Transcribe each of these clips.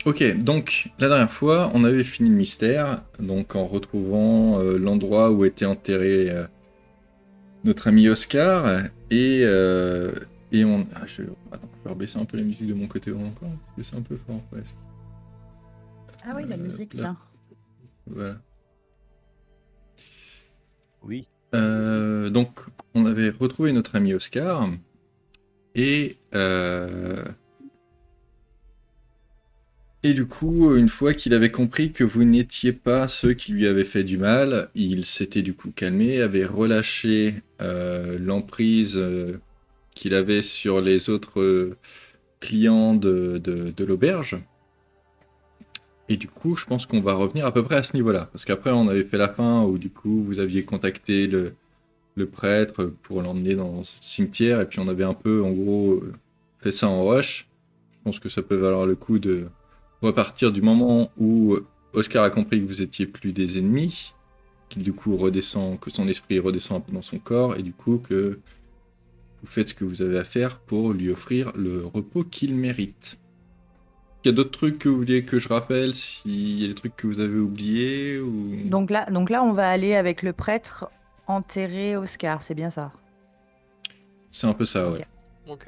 Ok, donc la dernière fois, on avait fini le mystère, donc en retrouvant l'endroit où était enterré notre ami Oscar, et on... Attends, je vais rebaisser un peu la musique de mon côté encore, parce que c'est un peu fort presque. Ah oui, la musique, Là, tiens. voilà. Oui. Donc, on avait retrouvé notre ami Oscar, et du coup, une fois qu'il avait compris que vous n'étiez pas ceux qui lui avaient fait du mal, il s'était du coup calmé, avait relâché l'emprise qu'il avait sur les autres clients de l'auberge. Et du coup, je pense qu'on va revenir à peu près à ce niveau-là. Parce qu'après, on avait fait la fin où du coup, vous aviez contacté le prêtre pour l'emmener dans ce cimetière, et puis on avait un peu, en gros, fait ça en rush. Je pense que ça peut valoir le coup de repartir du moment où Oscar a compris que vous étiez plus des ennemis, qu'il du coup redescend, que son esprit redescend un peu dans son corps, et du coup que vous faites ce que vous avez à faire pour lui offrir le repos qu'il mérite. Il y a d'autres trucs que vous voulez que je rappelle, s'il y a des trucs que vous avez oubliés ou... Donc là, on va aller avec le prêtre enterrer Oscar, c'est bien ça. C'est un peu ça, ouais. Ok. Ok.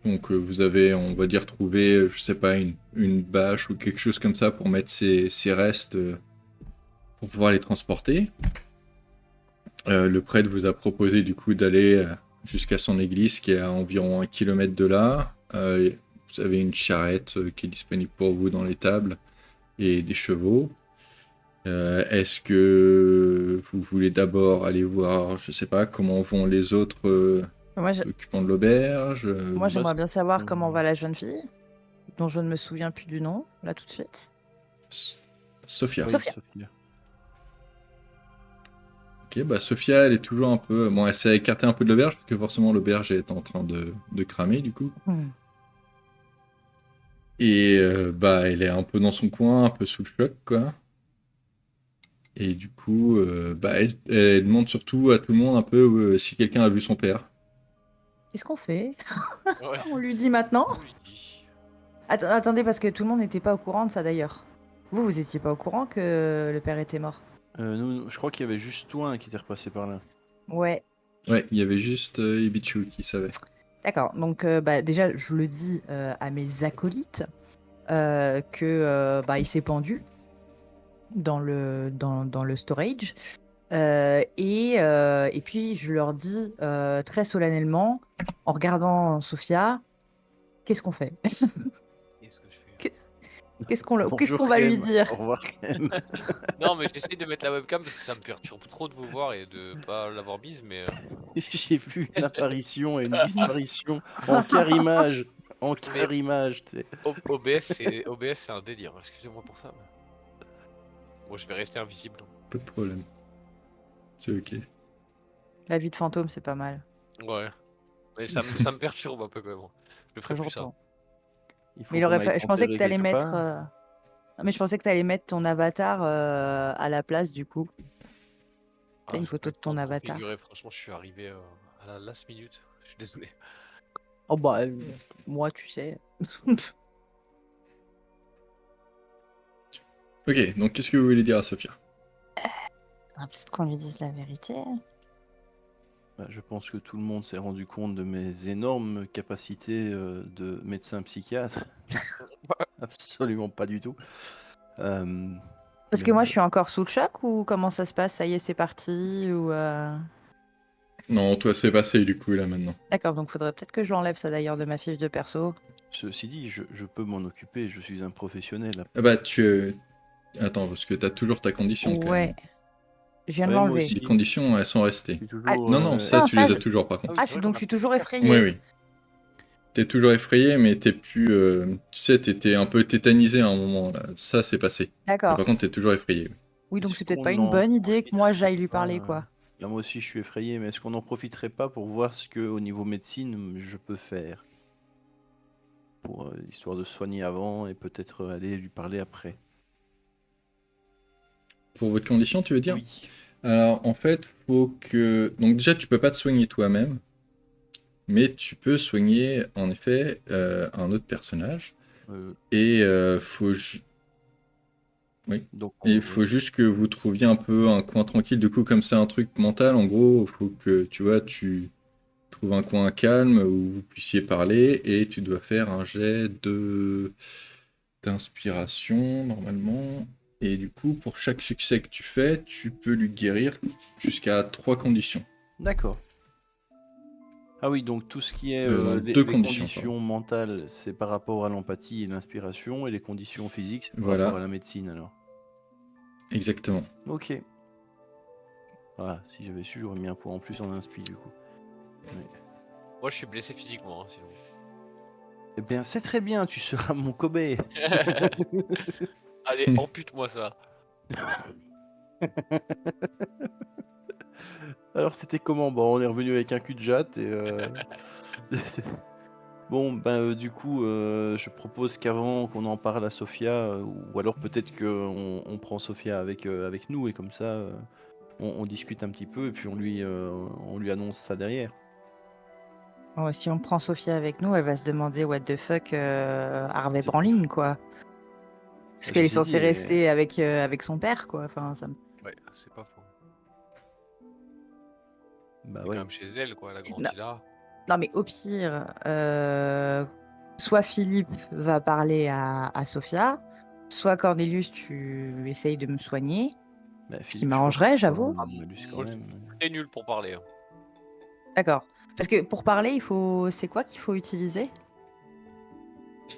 Donc vous avez, on va dire, trouvé, je sais pas, une bâche ou quelque chose comme ça pour mettre ses restes pour pouvoir les transporter. Le prêtre vous a proposé du coup d'aller jusqu'à son église qui est à environ 1 kilomètre de là. Vous avez une charrette qui est disponible pour vous dans l'étable et des chevaux. Est-ce que vous voulez d'abord aller voir, je sais pas, comment vont les autres Moi, je- occupants de l'auberge moi, Bah, j'aimerais bien savoir on- comment va la jeune fille, dont je ne me souviens plus du nom, là tout de suite. Sophia. Oui, Sophia. Sophia. Ok, bah Sophia, elle est toujours un peu. Bon, elle s'est écartée un peu de l'auberge, parce que forcément l'auberge est en train de cramer du coup. Hmm. Et bah, elle est un peu dans son coin, un peu sous le choc, quoi. Et du coup, bah, elle demande surtout à tout le monde un peu si quelqu'un a vu son père. Qu'est-ce qu'on fait? Ouais. On lui dit maintenant? On lui dit. Attendez, parce que tout le monde n'était pas au courant de ça d'ailleurs. Vous étiez pas au courant que le père était mort? Nous, je crois qu'il y avait juste toi qui était repassé par là. Ouais, Ouais, il y avait juste Ibichu qui savait. d'accord. Donc bah, déjà, je le dis à mes acolytes que bah, il s'est pendu dans le storage. Et puis je leur dis très solennellement, en regardant Sophia, qu'est-ce qu'on fait? Qu'est-ce que je fais? Qu'est-ce qu'est-ce Bonjour qu'on va lui Clem. dire? Au revoir Clem. Non, mais j'essaye de mettre la webcam parce que ça me perturbe trop de vous voir et de pas l'avoir bise, mais J'ai vu une apparition et une disparition en quart image. En Mais- quart image, tu sais. OBS, c'est un délire. Excusez-moi pour ça. Moi, je vais rester invisible. Pas de problème. C'est ok. La vie de fantôme, c'est pas mal. Ouais. Mais ça me perturbe un peu quand même. Je ferai plus ça. J'entends. Il faut Mais qu'on aille je pensais que t'enterrer tu allais quelque mettre. part. Non, mais je pensais que tu allais mettre ton avatar à la place du coup. T'as une J'ai photo pas eu de le temps ton de avatar. configurer. Franchement, je suis arrivé à la last minute. Je suis désolé. Oh bah, moi, tu sais. Ok, donc qu'est-ce que vous voulez dire à Sophia? Peut-être qu'on lui dise la vérité. Bah, je pense que tout le monde s'est rendu compte de mes énormes capacités de médecin psychiatre. Absolument pas du tout. Parce que moi, je suis encore sous le choc ou comment ça se passe? Ça y est, c'est parti ou Non, toi c'est passé du coup là maintenant. D'accord, donc faudrait peut-être que je l'enlève ça d'ailleurs de ma fiche de perso. Ceci dit, je peux m'en occuper, je suis un professionnel. Ah bah tu... Attends, parce que t'as toujours ta condition quand Ouais, même. je viens de Ouais, moi l'enlever. aussi. Les conditions, elles sont Je restées. suis Ah, toujours. Non, non, ça non, tu ça, les as je- toujours par contre. Ah oui, Ah, c'est vrai donc qu'on je a suis pas toujours de carte. effrayée. Oui, oui. T'es toujours effrayé, mais t'es plus... tu sais, t'étais un peu tétanisé à un moment là. Ça, c'est passé. Mais D'accord. par contre, t'es toujours effrayé. Oui, donc Est-ce c'est peut-être qu'on pas une en bonne idée que moi j'aille lui profiterait parler, pas, quoi. Là, moi aussi, je suis effrayé, mais est-ce qu'on n'en profiterait pas pour voir ce que, au niveau médecine, je peux faire pour histoire de soigner avant et peut-être aller lui parler après. Pour votre condition, tu veux dire? Oui. Alors, en fait, faut que... Donc déjà, tu peux pas te soigner toi-même, mais tu peux soigner, en effet, un autre personnage. Et faut Donc, il faut juste que vous trouviez un peu un coin tranquille. Du coup, comme c'est un truc mental, en gros, il faut que tu trouves un coin calme où vous puissiez parler et tu dois faire un jet d'inspiration normalement. Et du coup, pour chaque succès que tu fais, tu peux lui guérir jusqu'à 3 conditions. D'accord. Ah oui, donc tout ce qui est Non, les 2 conditions, conditions mentales, c'est par rapport à l'empathie et l'inspiration, et les conditions physiques, c'est par Voilà. rapport à la médecine alors. Exactement. Ok. Voilà, si j'avais su, j'aurais mis un point en plus en inspi du coup. Moi, je suis blessé physiquement, sinon. Eh bien, c'est très bien, tu seras mon Kobe. Allez, ampute-moi ça. Alors, c'était comment? Bon, on est revenu avec un cul de jatte et c'est- bon, ben du coup, je propose qu'avant qu'on en parle à Sophia, ou alors peut-être qu'on prend Sophia avec nous et comme ça, on discute un petit peu et puis on lui annonce ça derrière. Bon, si on prend Sophia avec nous, elle va se demander what the fuck Harvey C'est- Branling, quoi. Parce Je qu'elle est t'ai censée dit, rester avec son père, quoi. Enfin, ça me- Ouais, c'est pas faux. bah C'est ouais. quand même chez elle, quoi, elle a Non. grandi là. Non, mais au pire, soit Philippe va parler à Sophia, soit Cornelius, tu essayes de me soigner. Bah, Ce qui Philippe, je pense m'arrangerait, que j'avoue. c'est un malus quand Moi, je même. T'es nul pour parler. Hein. D'accord. Parce que pour parler, il faut. C'est quoi qu'il faut utiliser?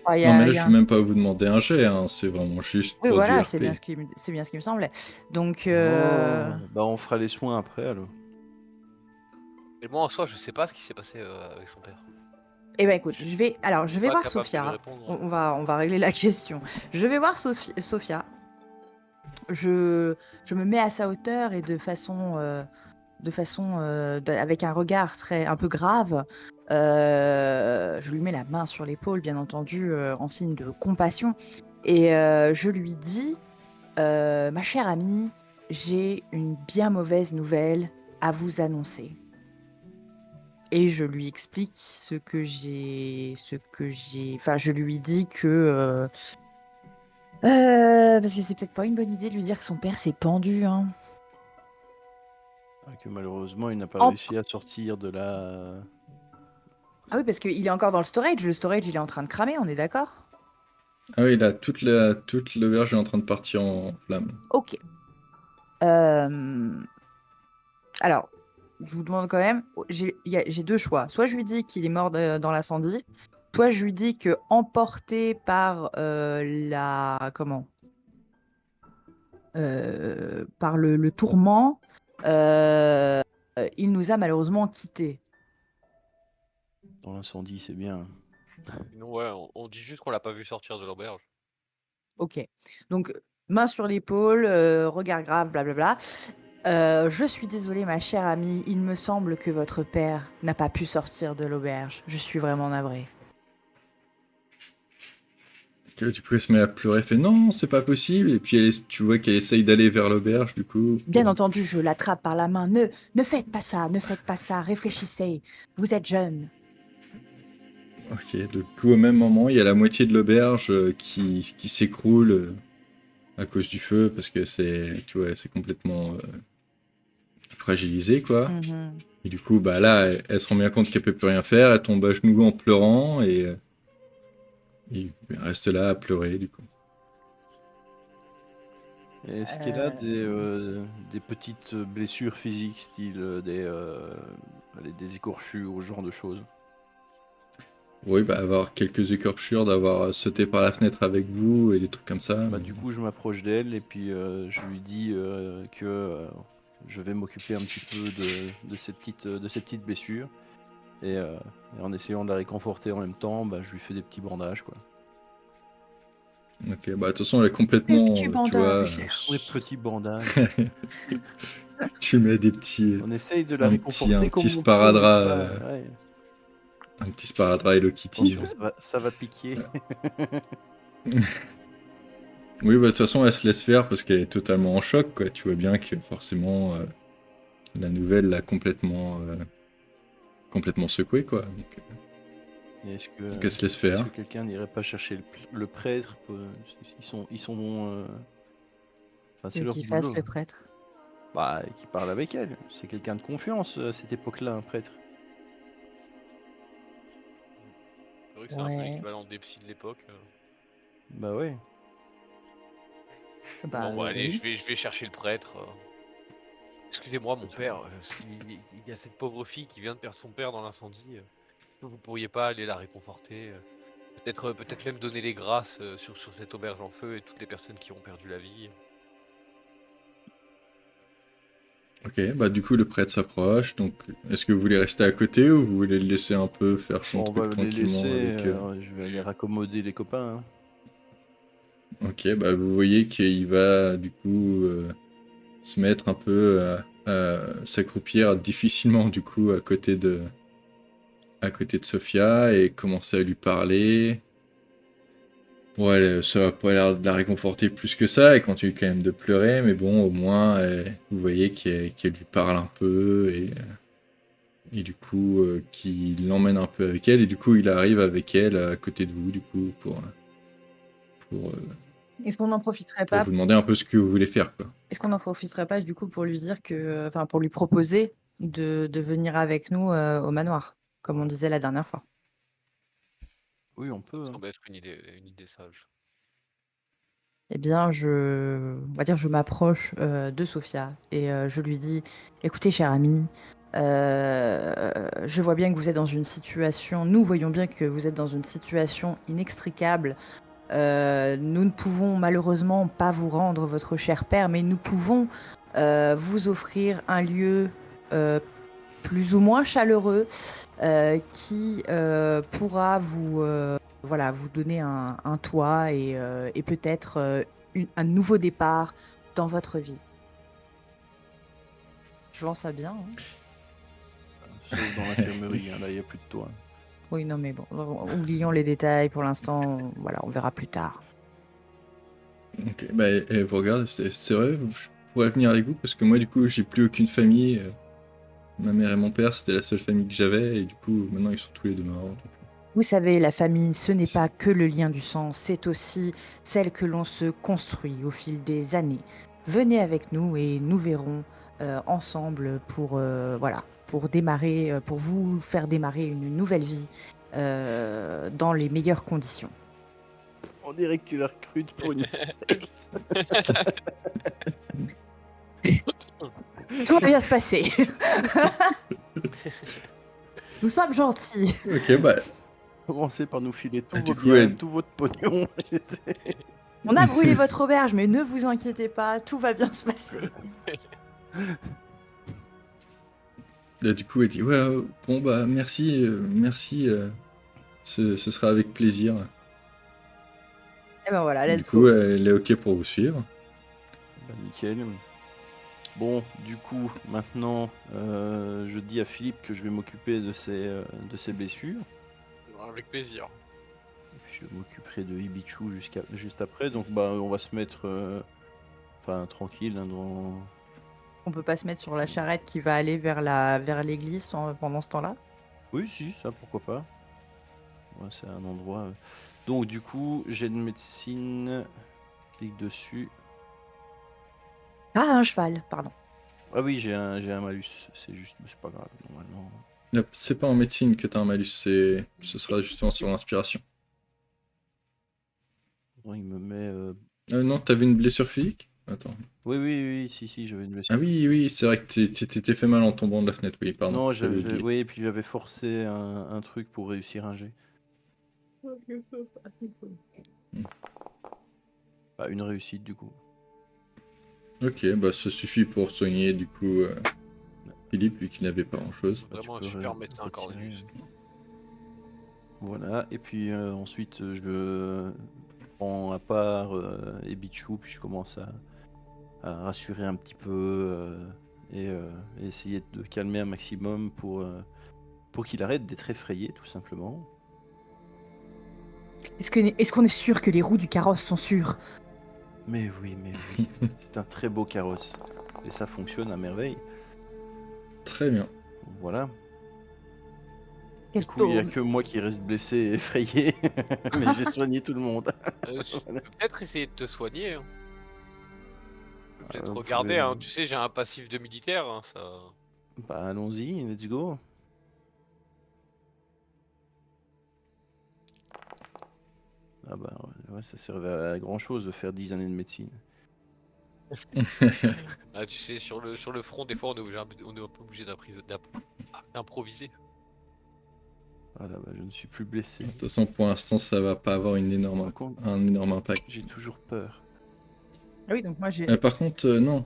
Ah, Non, mais là, il y je a vais un- même pas vous demander un jet, hein, c'est vraiment juste Oui, pour du voilà, RP. c'est bien ce qui me semblait. Donc, Oh, bah on fera les soins après alors. Et moi, en soi, je sais pas ce qui s'est passé avec son père. eh ben écoute, je vais suis voir pas capable de lui Sophia. répondre. On va régler la question. Je vais voir Sophia. Je me mets à sa hauteur et avec un regard un peu grave, je lui mets la main sur l'épaule, bien entendu, en signe de compassion, et je lui dis, ma chère amie, j'ai une bien mauvaise nouvelle à vous annoncer. Et je lui explique enfin, je lui dis que parce que c'est peut-être pas une bonne idée de lui dire que son père s'est pendu, hein. Que malheureusement il n'a pas En réussi à sortir de la. Ah oui, parce qu'il est encore dans le storage. Le storage, il est en train de cramer, on est d'accord? Ah oui, là, toute l'auberge est en train de partir en flammes. Ok. Euh, Alors, je vous demande quand même, j'ai deux choix. Soit je lui dis qu'il est mort dans l'incendie, soit je lui dis que emporté par par le tourment, euh, il nous a malheureusement quittés. Dans l'incendie, c'est bien. Sinon, ouais, on dit juste qu'on l'a pas vu sortir de l'auberge. Ok. Donc, main sur l'épaule, regard grave, blablabla. Je suis désolée, ma chère amie. Il me semble que votre père n'a pas pu sortir de l'auberge. Je suis vraiment navrée. Que du coup, elle se met à pleurer, elle fait non, c'est pas possible. Et puis, tu vois qu'elle essaye d'aller vers l'auberge, du coup. Bien entendu, je l'attrape par la main. Ne faites pas ça, ne faites pas ça. Réfléchissez. Vous êtes jeune. Ok, du coup, au même moment, il y a la moitié de l'auberge qui s'écroule à cause du feu, parce que tu vois, c'est complètement fragilisé, quoi. Mhm. Et du coup, bah là, elle se rend bien compte qu'elle peut plus rien faire, elle tombe à genoux en pleurant, et elle reste là à pleurer, du coup. Est-ce qu'elle a des petites blessures physiques, style des écorchures ou ce genre de choses? Oui, bah avoir quelques écorchures, d'avoir sauté par la fenêtre avec vous, et des trucs comme ça. Bah, mais- du coup, je m'approche d'elle et puis je lui dis que je vais m'occuper un petit peu de ces petites blessures. Et en essayant de la réconforter en même temps, bah, je lui fais des petits bandages, quoi. Ok, bah de toute façon, elle est Le complètement, petit tu vois, bandage. Oui, petits bandages. tu mets des petits, On essaye de la un réconforter comme petit on peut, mais sparadrap, ouais. un petit sparadrap Hello Kitty. Attention, ça va piquer. Oui, bah de toute façon, elle se laisse faire parce qu'elle est totalement en choc, quoi. Tu vois bien que forcément, la nouvelle l'a complètement secouée, quoi. Donc, Et Qu'elle se laisse est-ce faire. que quelqu'un n'irait pas chercher le prêtre ils sont enfin, c'est leur Qu'il fasse boulot. le prêtre. Bah, qui parle avec elle. C'est quelqu'un de confiance à cette époque-là, un prêtre. C'est vrai que c'est un peu Ouais. l'équivalent des psys de l'époque. Bah ouais. Bon, bah allez, Oui. je vais chercher le prêtre. Excusez-moi, mon père, il y a cette pauvre fille qui vient de perdre son père dans l'incendie. Vous pourriez pas aller la réconforter, peut-être même donner les grâces sur cette auberge en feu et toutes les personnes qui ont perdu la vie. Ok, bah du coup le prêtre s'approche, donc est-ce que vous voulez rester à côté ou vous voulez le laisser un peu faire son Bon, on va truc les laisser, tranquillement avec je vais aller raccommoder les copains. Hein. Ok, bah vous voyez qu'il va du coup se mettre un peu à s'accroupir difficilement du coup à côté de Sophia et commencer à lui parler. Ouais, ça va pas l'air de la réconforter plus que ça, elle continue quand même de pleurer, mais bon, au moins, vous voyez qu'elle lui parle un peu, et du coup, qu'il l'emmène un peu avec elle, et du coup, il arrive avec elle à côté de vous, du coup, pour, euh, Est-ce qu'on n'en profiterait pour pas vous demander un peu ce que vous voulez faire, quoi. Est-ce qu'on n'en profiterait pas du coup pour lui dire que, enfin pour lui proposer de venir avec nous au manoir, comme on disait la dernière fois. Oui, on Ça me peut. Hein. semble être une idée sage. Eh bien, on va dire, je m'approche de Sophia et je lui dis, écoutez, cher ami, je vois bien que vous êtes dans une situation, nous voyons bien que vous êtes dans une situation inextricable. Nous ne pouvons malheureusement pas vous rendre votre cher père, mais nous pouvons vous offrir un lieu plus ou moins chaleureux qui pourra voilà, vous donner un toit et peut-être un nouveau départ dans votre vie. Je vends ça bien. Hein. Sauf dans l'infirmerie, hein, là, il n'y a plus de toit. Oui, non, mais bon, oublions les détails pour l'instant. Voilà, on verra plus tard. Ok, bah, elle vous regarde, c'est vrai, je pourrais venir avec vous, parce que moi, du coup, j'ai plus aucune famille. Ma mère et mon père, c'était la seule famille que j'avais, et du coup, maintenant, ils sont tous les deux morts. Donc... Vous savez, la famille, ce n'est pas que le lien du sang, c'est aussi celle que l'on se construit au fil des années. Venez avec nous et nous verrons ensemble pour, voilà, pour démarrer, pour vous faire démarrer une nouvelle vie dans les meilleures conditions. On dirait que tu la recrutes pour une secte. Tout va bien se passer. Nous sommes gentils. Ok, bah, Commencez par nous filer tous du vos coup, biens, tout votre pognon. On a brûlé votre auberge, mais ne vous inquiétez pas, tout va bien se passer. là, du coup, elle dit, ouais, bon, bah, merci, merci, ce sera avec plaisir. Et ben voilà, Du let's coup, go. elle est ok pour vous suivre. Bah, nickel. Bon, du coup, maintenant, je dis à Philippe que je vais m'occuper de ses blessures. Avec plaisir. Et puis je m'occuperai de Ibichu juste après. Donc, bah, on va se mettre, enfin, tranquille hein, devant. On peut pas se mettre sur la charrette qui va aller vers l'église pendant ce temps-là. Oui, si, ça, pourquoi pas. Ouais, c'est un endroit. Donc, du coup, j'ai de médecine. Clique dessus. Ah, un cheval, pardon. Ah oui, j'ai un malus. C'est juste, mais c'est pas grave, normalement. Là, c'est pas en médecine que t'as un malus, ce sera justement sur l'inspiration. Bon, il me met. Non, t'avais une blessure physique? Attends. Oui, oui, oui, si, j'avais une Ah blessure. oui, oui, c'est vrai que tu t'étais fait mal en tombant de la fenêtre, oui, pardon, Non, j'avais oublié. oui, et puis j'avais forcé un truc pour réussir un jet. Bah, une réussite du coup. Ok, bah ça suffit pour soigner du coup Philippe, vu qu'il n'avait pas grand-chose. Bah, tu Vraiment un peux super médecin retirer. Cornelius. Voilà, et puis ensuite je prends à part Ebichu, puis je commence à rassurer un petit peu et essayer de calmer un maximum pour qu'il arrête d'être effrayé tout simplement. Est-ce qu'on est sûr que les roues du carrosse sont sûres? Mais oui, c'est un très beau carrosse et ça fonctionne à merveille. Très bien. Voilà. Quel Du coup, il y a taume. que moi qui reste blessé et effrayé. Mais j'ai soigné tout le monde. Je peux peut-être essayer de te soigner, hein. Je peux peut-être Vous regarder, pouvez... hein. Tu sais, j'ai un passif de militaire, hein, ça. Bah, allons-y, let's go. Ah bah ouais, ça servait à grand chose de faire 10 années de médecine. Ah, tu sais, sur le front, des fois, on est un peu obligé d'improviser. Voilà, bah, je ne suis plus blessé. De toute façon, pour l'instant, ça va pas avoir Par contre, un énorme impact. j'ai toujours peur. Ah oui, donc moi j'ai. Par contre, non.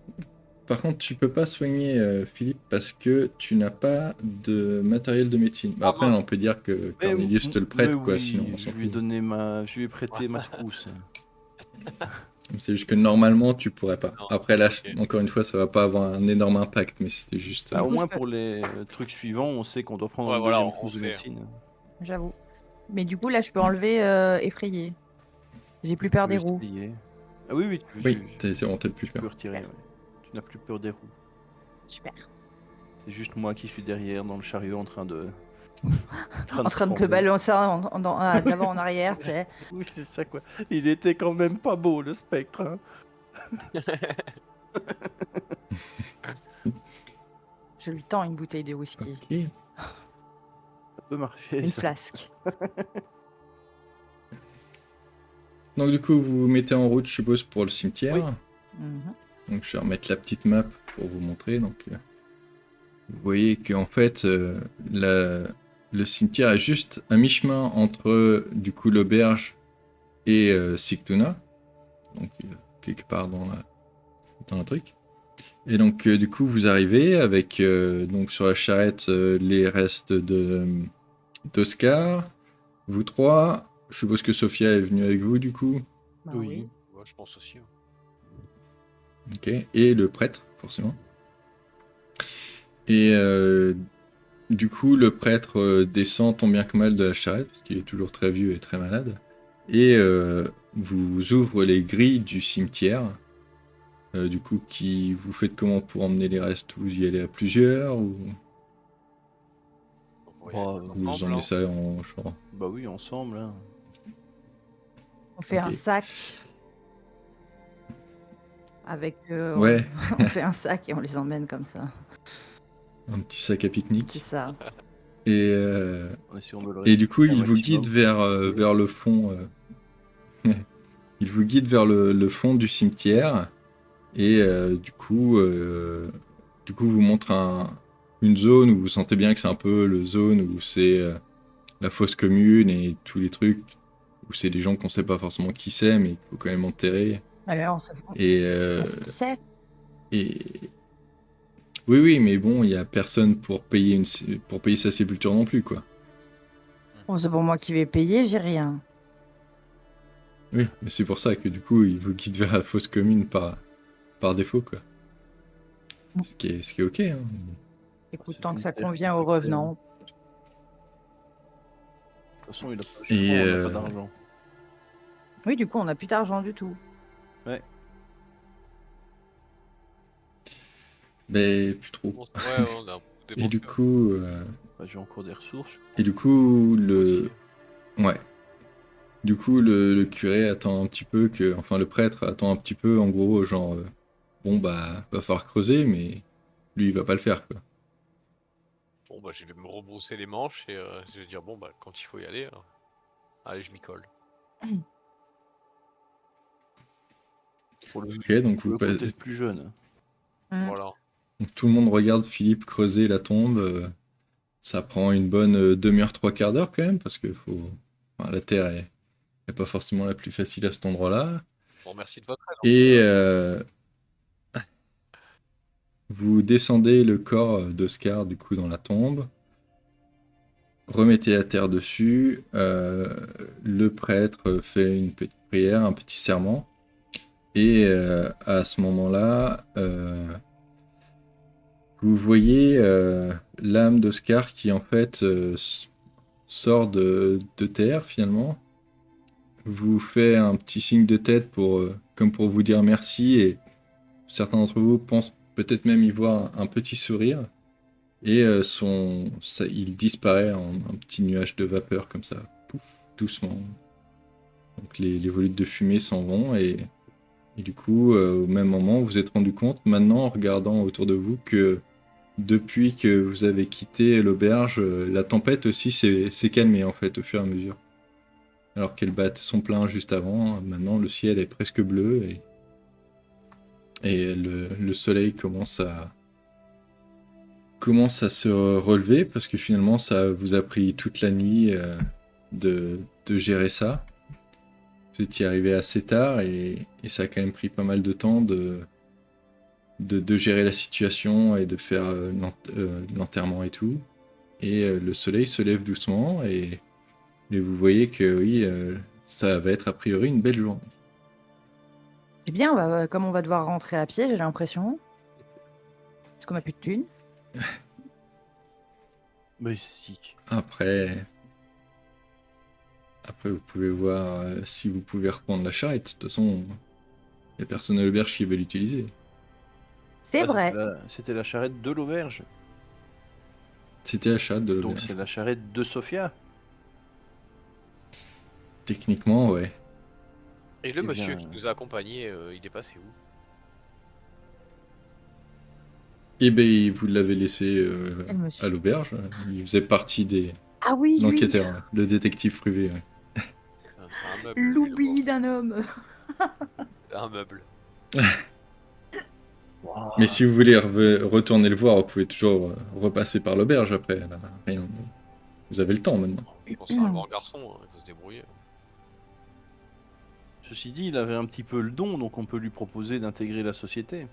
Par contre, tu peux pas soigner Philippe parce que tu n'as pas de matériel de médecine. Bah, Ah après, mince. on peut dire que Mais, Cornelius te le mais prête, quoi, sinon oui, on s'en je lui ai fout. donné je lui ai prêté ma trousse. C'est juste que normalement, tu pourrais pas. Non, Après, là, ok. encore une fois, ça va pas avoir un énorme impact, mais c'était juste. Bah, Du au coup, moins je peux- pour les trucs suivants, on sait qu'on doit prendre Ouais, une voilà, deuxième on trousse de sait. médecine. J'avoue. Mais du coup, là, je peux enlever effrayé. J'ai plus Tu peur peux des roues. essayer. Ah oui, oui, Oui, on t'a plus tu peux peur. retirer. Super. Ouais. Tu n'as plus peur des roues. Super. C'est juste moi qui suis derrière dans le chariot en train de, En train de te trembler. balancer d'avant en arrière, tu sais. Oui, c'est ça quoi. Il était quand même pas beau le spectre. Hein. Je lui tends une bouteille de whisky. Ok. Ça peut marcher. Une Ça. flasque. Donc, du coup, vous vous mettez en route, je suppose, pour le cimetière. Oui. Mhm. Donc, je vais remettre la petite map pour vous montrer. Donc, vous voyez qu'en fait, le cimetière est juste à mi-chemin entre, du coup, l'auberge et Sigtuna. Donc, quelque part dans le truc. Et donc, du coup, vous arrivez avec donc sur la charrette les restes d'Oscar. Vous trois. Je suppose que Sophia est venue avec vous, du coup. Bah Oui. oui. Ouais, je pense aussi. Hein. Ok. Et le prêtre, forcément. Et du coup, le prêtre descend tant bien que mal de la charrette, parce qu'il est toujours très vieux et très malade. Et vous ouvre les grilles du cimetière. Du coup, qui vous faites comment pour emmener les restes? Vous y allez à plusieurs ou On va y Bah, aller vous ensemble, emmenez hein. ça en genre? Bah oui, ensemble. Hein. On fait un Ok. sac. Avec. Ouais, On fait un sac et on les emmène comme ça. un petit sac à C'est pique-nique. ça. En essayant de le Et du coup, respecter un il vous guide maximum. vers le fond. Il vous guide vers le fond du cimetière. Et du coup, vous montre une zone où vous sentez bien que c'est un peu le zone où c'est la fosse commune et tous les trucs. Où c'est des gens qu'on sait pas forcément qui c'est, mais qu'il faut quand même enterrer. Alors, Et, on sait qui c'est. et... Oui, oui, mais bon, il y a personne pour payer, pour payer sa sépulture non plus, quoi. Bon, c'est pour moi qui vais payer, j'ai rien. Oui, mais c'est pour ça que du coup, il vous guide vers la fosse commune par défaut, quoi. Ce qui est ok, hein. Écoute, C'est tant que une ça terre convient aux qui coûte cher. revenants. De toute façon, il a pas, Et, justement, on n'a pas d'argent. Oui, du coup, on n'a plus d'argent du tout. Ouais. Mais plus trop. Ouais, on a un peu Et du dépensé, ouais. coup, Bah, j'ai encore des ressources. le... Aussi. Ouais. Du coup, le curé attend un petit peu que... Enfin, le prêtre attend un petit peu, en gros, genre... bon, bah, va falloir creuser, mais lui, il va pas le faire, quoi. Bon, bah, je vais me rebrousser les manches et je vais dire, bon, bah, quand il faut y aller, allez, je m'y colle. Pour le, Ok, donc pour le coup, t'es le plus jeune. Mm. Voilà. donc, tout le monde regarde Philippe creuser la tombe. Ça prend une bonne demi-heure, trois quarts d'heure, quand même, parce que enfin, la terre est pas forcément la plus facile à cet endroit-là. Bon, merci de votre aide. Et vous descendez le corps d'Oscar, du coup, dans la tombe. Remettez la terre dessus. Le prêtre fait une petite prière, un petit serment. Et à ce moment-là, vous voyez l'âme d'Oscar qui, en fait, sort de terre, finalement. Vous fait un petit signe de tête comme pour vous dire merci. Et certains d'entre vous pensent peut-être même y voir un petit sourire. Et il disparaît en un petit nuage de vapeur comme ça, pouf, doucement. Donc les volutes de fumée s'en vont et du coup, au même moment, vous vous êtes rendu compte, maintenant en regardant autour de vous, que depuis que vous avez quitté l'auberge, la tempête aussi s'est calmée en fait au fur et à mesure. Alors qu'elle battait son plein juste avant, maintenant le ciel est presque bleu et le soleil commence à se relever parce que finalement ça vous a pris toute la nuit de gérer ça. Vous étiez arrivé assez tard et ça a quand même pris pas mal de temps de gérer la situation et de faire l'enterrement et tout. Et le soleil se lève doucement et vous voyez que oui, ça va être a priori une belle journée. C'est bien, comme on va devoir rentrer à pied, j'ai l'impression. Parce qu'on a plus de thunes. Mais si. Après, vous pouvez voir si vous pouvez reprendre la charrette. De toute façon, il n'y a personne à l'auberge qui va l'utiliser. C'est Ah, vrai. C'était la charrette de l'auberge. C'était la charrette de Donc l'auberge. c'est la charrette de Sophia. Techniquement, ouais. Et le Eh monsieur bien, qui nous a accompagnés, il est passé où? Et ben, vous l'avez laissé Quel monsieur? à l'auberge. Il faisait partie des Ah oui, lui. l'enquêteur, ouais. Le détective privé. Ouais. C'est un meuble. lui, L'oubli le d'un homme. pauvre. Un meuble. Mais si vous voulez retourner le voir, vous pouvez toujours repasser par l'auberge après. Là, rien. Vous avez le temps maintenant. Bon, c'est un grand garçon, hein, il faut se débrouiller. Ceci dit, il avait un petit peu le don, donc on peut lui proposer d'intégrer la société.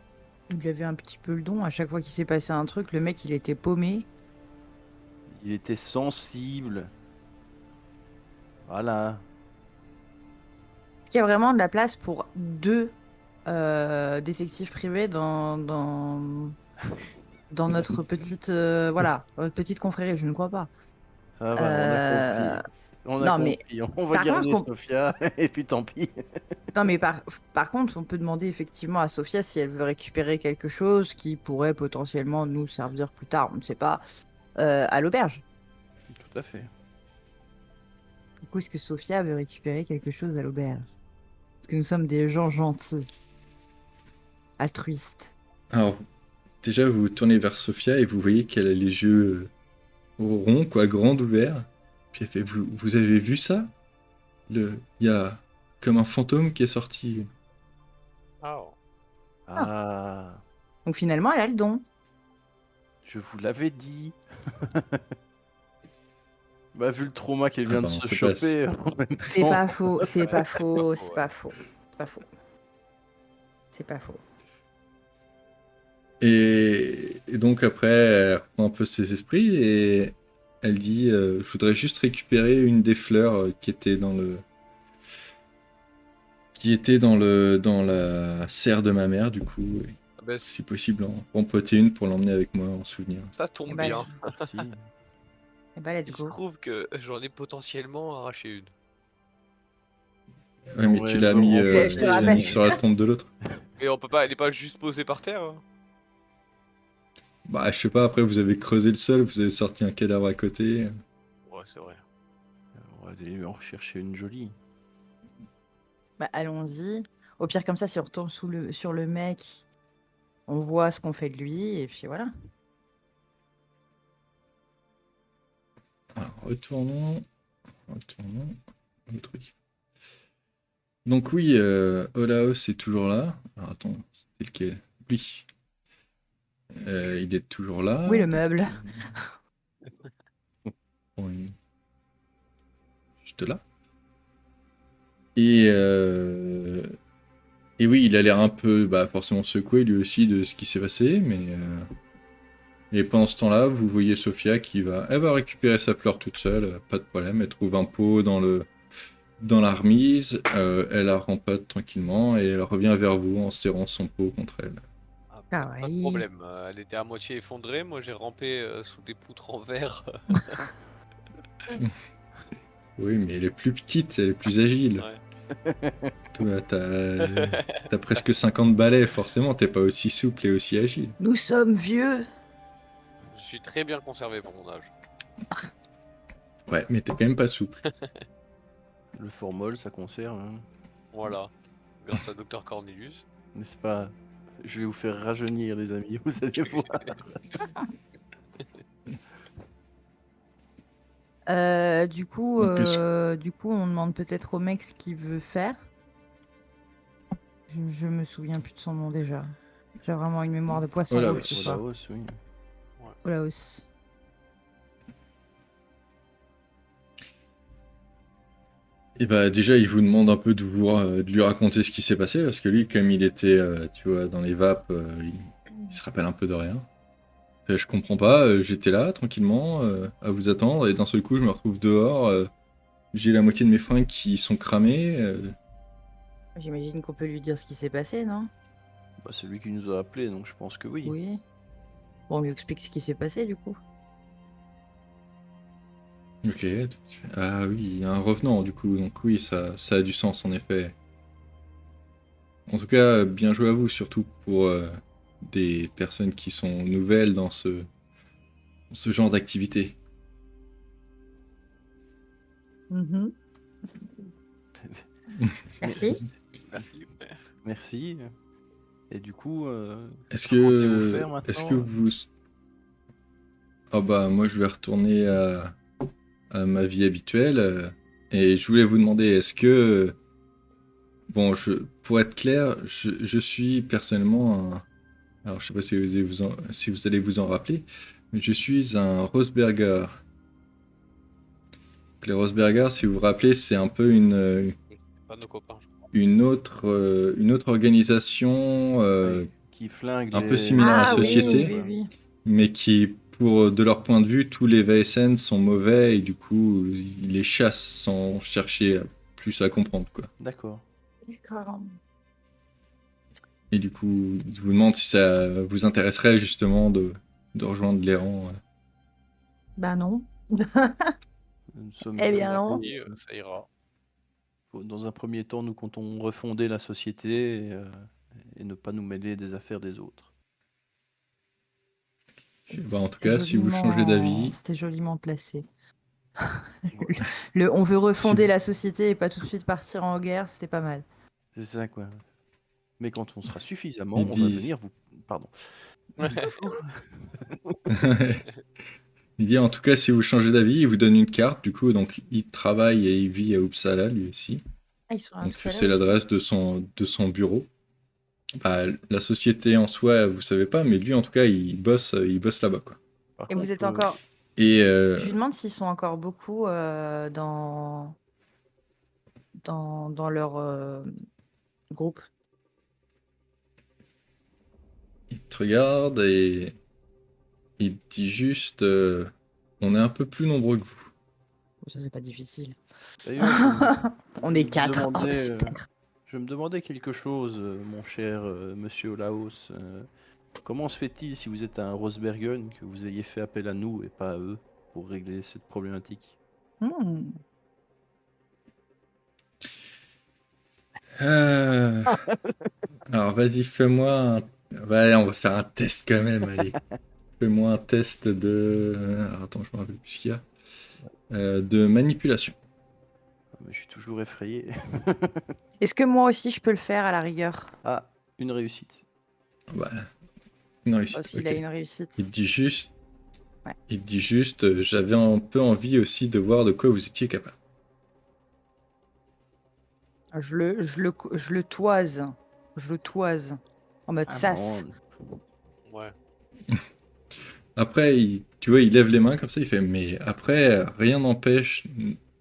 Il avait un petit peu le don. À chaque fois qu'il s'est passé un truc, le mec, il était paumé. Il était sensible. Voilà. Est-ce qu'il y a vraiment de la place pour 2 détectives privés dans notre petite, notre petite confrérie? Je ne crois pas. Ça va, on a Euh, compris. On a non, mais compris. On va par contre, garder Sophia, et puis tant pis. non, mais par contre, on peut demander effectivement à Sophia si elle veut récupérer quelque chose qui pourrait potentiellement nous servir plus tard, on ne sait pas, à l'auberge. Tout à fait. Du coup, est-ce que Sophia veut récupérer quelque chose à l'auberge? Parce que nous sommes des gens gentils, altruistes. Alors, déjà, vous vous tournez vers Sophia et vous voyez qu'elle a les yeux ronds, quoi, grands ouverts. Puis elle fait, vous avez vu ça? Il y a comme un fantôme qui est sorti. Oh. Ah, Donc finalement, elle a le don. je vous l'avais dit. Bah, vu le trauma qu'elle vient de pardon, se c'est pas- choper en même C'est temps. pas faux, c'est pas faux, Ouais. c'est pas faux. C'est pas faux. C'est pas faux. Et donc après, elle reprend un peu ses esprits et elle dit je voudrais juste récupérer une des fleurs dans la serre de ma mère, du coup, et Ah ben, si possible, en empoter une pour l'emmener avec moi en souvenir. ça tombe Eh ben, bien. Parti. Eh ben, let's Il se go. trouve que j'en ai potentiellement arraché une. Ouais, mais Ouais, tu l'as me mis, remplacer. Je te tu l'as rappelle. mis sur la tombe de l'autre. Et on peut pas, elle est pas juste posée par terre, hein. Bah, je sais pas, après vous avez creusé le sol, vous avez sorti un cadavre à côté. Ouais, c'est vrai. On va aller en rechercher une jolie. Bah, allons-y. Au pire, comme ça, si on retourne sur le mec, on voit ce qu'on fait de lui, et puis voilà. Alors, retournons au truc. Donc oui, Olaos est toujours là. Alors attends, c'est lequel? Oui. Il est toujours là. Oui, le meuble. Oui. Juste là. Et oui, il a l'air un peu forcément secoué lui aussi de ce qui s'est passé, mais et pendant ce temps-là, vous voyez Sophia elle va récupérer sa fleur toute seule, pas de problème, elle trouve un pot dans la remise, elle la rempote tranquillement et elle revient vers vous en serrant son pot contre elle. Ah, Ah pas de ouais. problème. Elle était à moitié effondrée. Moi, j'ai rampé sous des poutres en verre. Oui, mais elle est plus petite, elle est plus agile. Ouais. Toi, t'as presque 50 balais, forcément, t'es pas aussi souple et aussi agile. Nous sommes vieux. Je suis très bien conservé pour mon âge. Ouais, mais t'es quand même pas souple. Le formol, ça conserve, hein, Voilà. Grâce à Dr Cornelius. n'est-ce pas? Je vais vous faire rajeunir, les amis, vous allez voir. Donc, Du coup, on demande peut-être au mec ce qu'il veut faire. Je me souviens plus de son nom déjà. J'ai vraiment une mémoire de poisson Olaos. rouge ce soir. Olaos, oui. Olaos. Et bah déjà, il vous demande un peu de lui raconter ce qui s'est passé, parce que lui, comme il était, tu vois, dans les vapes, il se rappelle un peu de rien. Fait, je comprends pas, j'étais là, tranquillement, à vous attendre, et d'un seul coup, je me retrouve dehors, j'ai la moitié de mes fringues qui sont cramées. J'imagine qu'on peut lui dire ce qui s'est passé, non? Bah, c'est lui qui nous a appelés, donc je pense que oui. Oui. Bon, on lui explique ce qui s'est passé du coup. Ok, ah oui, il y a un revenant, du coup, donc oui, ça a du sens, en effet. En tout cas, bien joué à vous, surtout pour des personnes qui sont nouvelles dans ce genre d'activité. Mhm. Merci. Merci. Merci. Et du coup, Est-ce que comptez-vous que, faire maintenant? est-ce que vous... Ah bah moi je vais retourner à ma vie habituelle et je voulais vous demander, est-ce que... Bon, pour être clair, je suis personnellement un... Alors je sais pas si vous allez vous en rappeler, mais je suis un Roseberger. Les Roseberger, si vous vous rappelez, c'est un peu C'est pas nos copains, je crois. une autre organisation Ouais, qui flingue un peu les... similaire à la Ah oui, société, oui, oui. mais qui, de leur point de vue, tous les VSN sont mauvais et du coup, ils les chassent sans chercher plus à comprendre, quoi. D'accord. D'accord. Et du coup, je vous demande si ça vous intéresserait justement de rejoindre les rangs. Bah non. Nous sommes... Eh bien non. Oui, ça ira. Dans un premier temps, nous comptons refonder la société et ne pas nous mêler des affaires des autres. Bah, en tout cas, si vous changez d'avis, C'était joliment placé. Voilà. On veut refonder Si- la société et pas tout de suite partir en guerre, c'était pas mal. C'est ça, quoi. Mais quand on sera suffisamment, il on va dit... venir vous... Pardon. Du coup, il dit en tout cas, si vous changez d'avis, il vous donne une carte. Du coup, donc il travaille et il vit à Uppsala lui aussi. Ah, ils sont Donc installés c'est aussi. l'adresse de son bureau. Bah, la société en soi, vous savez pas, mais lui en tout cas, il bosse là-bas, quoi. par Et vous contre, êtes encore. Et Je lui demande s'ils sont encore beaucoup dans leur groupe. il te regarde et il te dit juste, on est un peu plus nombreux que vous. Ça, c'est pas difficile. d'ailleurs, On je est me 4. Oh, demandais, super. je me demandais quelque chose, mon cher monsieur Olaos. Comment se fait-il, si vous êtes un Rosbergen, que vous ayez fait appel à nous et pas à eux pour régler cette problématique? Hmm. Euh, Alors vas-y, Ouais, on va faire un test quand même, allez. Fais-moi un test de... Alors, attends, je me rappelle plus ce qu'il y a. De manipulation. Ah, mais je suis toujours effrayé. Est-ce que moi aussi je peux le faire à la rigueur? Ah, une réussite. Bah, une Oh, réussite, s'il ok. a une réussite. Il te dit juste... Ouais. Il te dit juste, j'avais un peu envie aussi de voir de quoi vous étiez capable. Je le toise. Je le toise. En mode Ah sas. bon. Ouais. Après, tu vois, il lève les mains comme ça, il fait, mais après, rien n'empêche,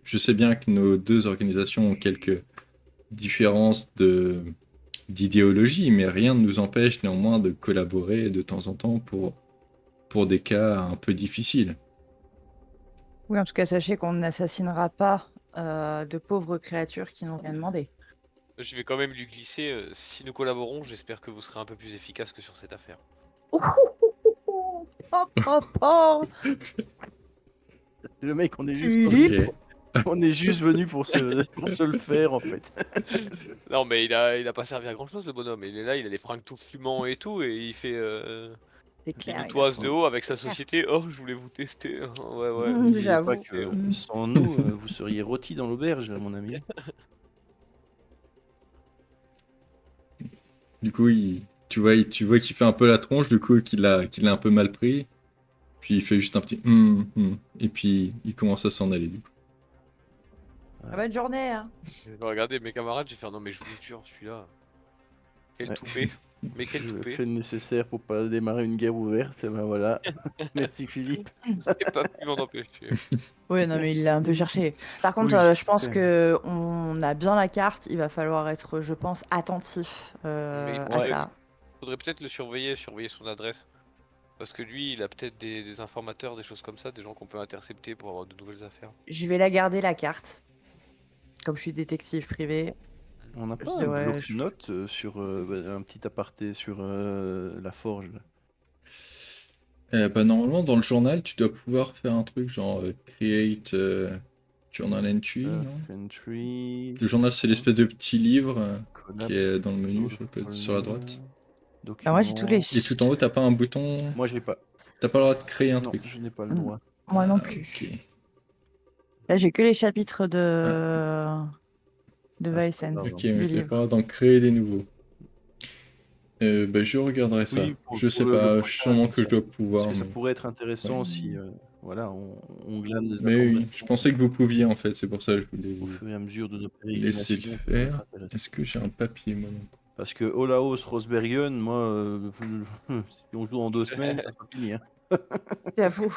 je sais bien que nos deux organisations ont quelques différences d'idéologie, mais rien ne nous empêche néanmoins de collaborer de temps en temps pour des cas un peu difficiles. Oui, en tout cas, sachez qu'on n'assassinera pas de pauvres créatures qui n'ont rien demandé. Je vais quand même lui glisser. Si nous collaborons, j'espère que vous serez un peu plus efficace que sur cette affaire. Oh, oh, oh. Le mec, on est juste, Philippe. Ok. on est juste venu pour se le faire en fait. Non, mais il a pas servi à grand chose, le bonhomme. Il est là, il a des fringues tout fumants et tout, et il fait. C'est Une clair. il a doutoise de haut avec sa C'est clair. société. Oh, je voulais vous tester. Ouais, ouais. N'oubliez pas J'avoue. que Mm. sans nous, vous seriez rôtis dans l'auberge, mon ami. Du coup, tu vois qu'il fait un peu la tronche, du coup, qu'il a un peu mal pris. Puis il fait juste un petit et puis il commence à s'en aller. Du coup. Bonne journée. Hein. Je vais regarder mes camarades, j'ai fait non, mais je vous jure, celui-là. Quel Ouais. toupet. Mais quel Je toupet. fais le nécessaire pour pas démarrer une guerre ouverte, et ben voilà. Merci Philippe. J'ai pas pu m'en empêcher. Oui, non, mais il l'a un peu Merci. cherché. Par contre, Oui, je pense super. que on a bien la carte. Il va falloir être, je pense, attentif Mais à Ouais. ça. faudrait peut-être le surveiller son adresse. Parce que lui, il a peut-être des informateurs, des choses comme ça, des gens qu'on peut intercepter pour avoir de nouvelles affaires. Je vais la garder la carte. Comme je suis détective privé, On n'a je pas un devrais. bloc-notes sur un petit aparté sur la forge là. Bah, normalement, dans le journal, tu dois pouvoir faire un truc genre create journal entry, non? Entry, Le journal, c'est l'espèce de petit livre qui collapse, est dans le menu sur la droite. Bah, moi, j'ai tous les. Et tout en haut, t'as pas un bouton. Moi je l'ai pas. T'as pas le droit de créer un Non, truc. je n'ai pas le Mm. droit. Moi non Ah, plus. ok. Là, j'ai que les chapitres de Ah, Weissen, c'est pas grave, Ok, hein. mais du t'as livre. pas le droit d'en créer des nouveaux. Bah, je regarderai ça. Oui, Je pour sais le pas, prochain, sûrement comme que ça. je dois Parce pouvoir, que ça mais. pourrait être intéressant Ouais. si voilà, on glane des Mais oui, je informations pensais que vous pouviez en fait, c'est pour ça que je voulais au vous fur et à mesure de nos laisser le pérégrinations, ça peut être faire. intéressant. Est-ce que j'ai un papier, moi non? Parce que Olaos Rosbergen, moi, si on joue en 2 semaines, ça sera fini. Hein. J'avoue.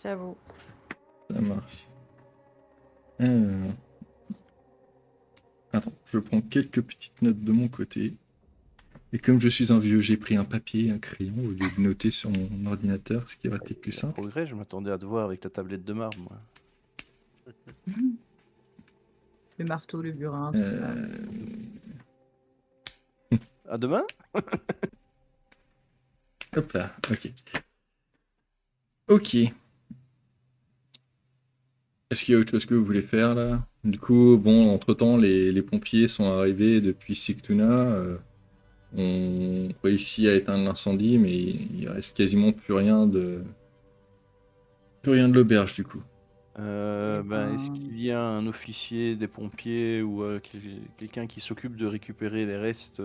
J'avoue. Ça marche. Euh, Attends, je prends quelques petites notes de mon côté. Et comme je suis un vieux, j'ai pris un papier et un crayon au lieu de noter sur mon ordinateur, ce qui aurait été plus Il y a simple. progrès, je m'attendais à te voir avec ta tablette de marbre, moi. Le marteau, le burin, tout ça. À demain? Hop là, ok. Ok. Est-ce qu'il y a autre chose que vous voulez faire là? Du coup, bon, entre-temps, les pompiers sont arrivés depuis Sigtuna. On réussit à éteindre l'incendie, mais il reste quasiment plus rien de l'auberge du coup. Est-ce qu'il y a un officier des pompiers ou quelqu'un qui s'occupe de récupérer les restes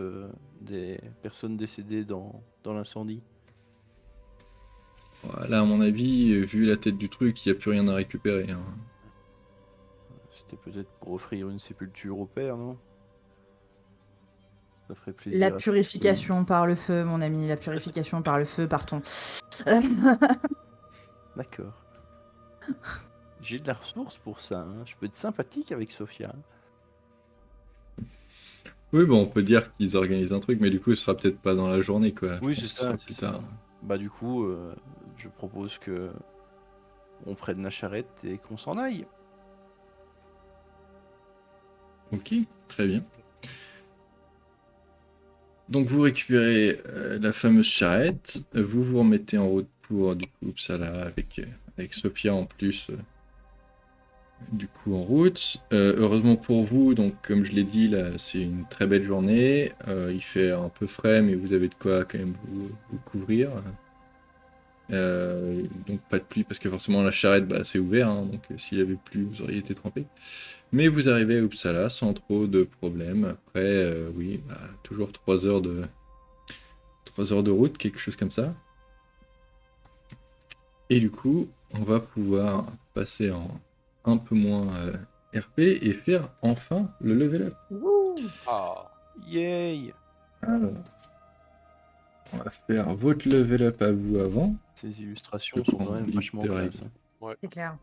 des personnes décédées dans l'incendie? Voilà, à mon avis, vu la tête du truc, il n'y a plus rien à récupérer. Hein. C'était peut-être pour offrir une sépulture au père, non? Ça ferait plaisir. La à tous. purification par le feu, mon ami. La purification par le feu, partons. D'accord. J'ai de la ressource pour ça. Hein. Je peux être sympathique avec Sophia. Oui, bon, on peut dire qu'ils organisent un truc, mais du coup, ce sera peut-être pas dans la journée, quoi. Oui, Je c'est pense que ce sera ça, plus c'est ça. tard. Bah du coup, je propose que on prenne la charrette et qu'on s'en aille. Ok, très bien. Donc vous récupérez la fameuse charrette, vous vous remettez en route pour du coup Uppsala avec Sophia en plus du coup en route. Heureusement pour vous, donc comme je l'ai dit là, c'est une très belle journée. Il fait un peu frais, mais vous avez de quoi quand même vous couvrir. Donc pas de pluie parce que forcément la charrette bah, c'est ouvert, hein, donc s'il y avait plu vous auriez été trempé. Mais vous arrivez à Uppsala sans trop de problèmes. Après, oui, bah, toujours 3 heures de 3 heures de route, quelque chose comme ça. Et du coup, on va pouvoir passer en un peu moins RP et faire enfin le level up. Wouh. Ah, Yay! Alors, on va faire votre level up à vous avant. Ces Je illustrations sont prends quand même mon vachement éditeur classe. Hein. C'est clair.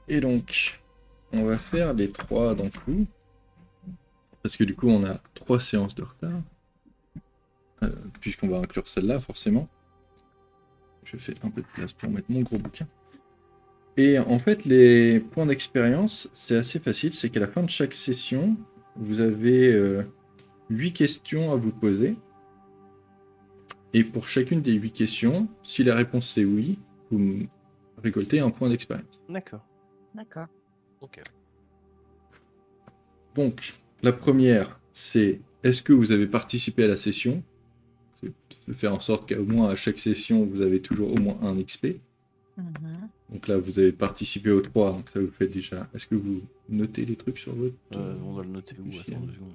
Et donc, on va faire les 3 d'un coup. Parce que du coup, on a 3 séances de retard. Puisqu'on va inclure celle-là, forcément. Je fais un peu de place pour mettre mon gros bouquin. Et en fait, les points d'expérience, c'est assez facile. C'est qu'à la fin de chaque session, vous avez 8 questions à vous poser. Et pour chacune des 8 questions, si la réponse c'est oui, vous récoltez un point d'expérience. D'accord. D'accord. ok. Donc, la première, c'est est-ce que vous avez participé à la session? C'est de faire en sorte qu'au moins à chaque session, vous avez toujours au moins un XP. Mhm. Donc là, vous avez participé aux 3, donc ça vous fait déjà. Est-ce que vous notez les trucs sur votre. On doit le noter où? fichier Attends 2 secondes.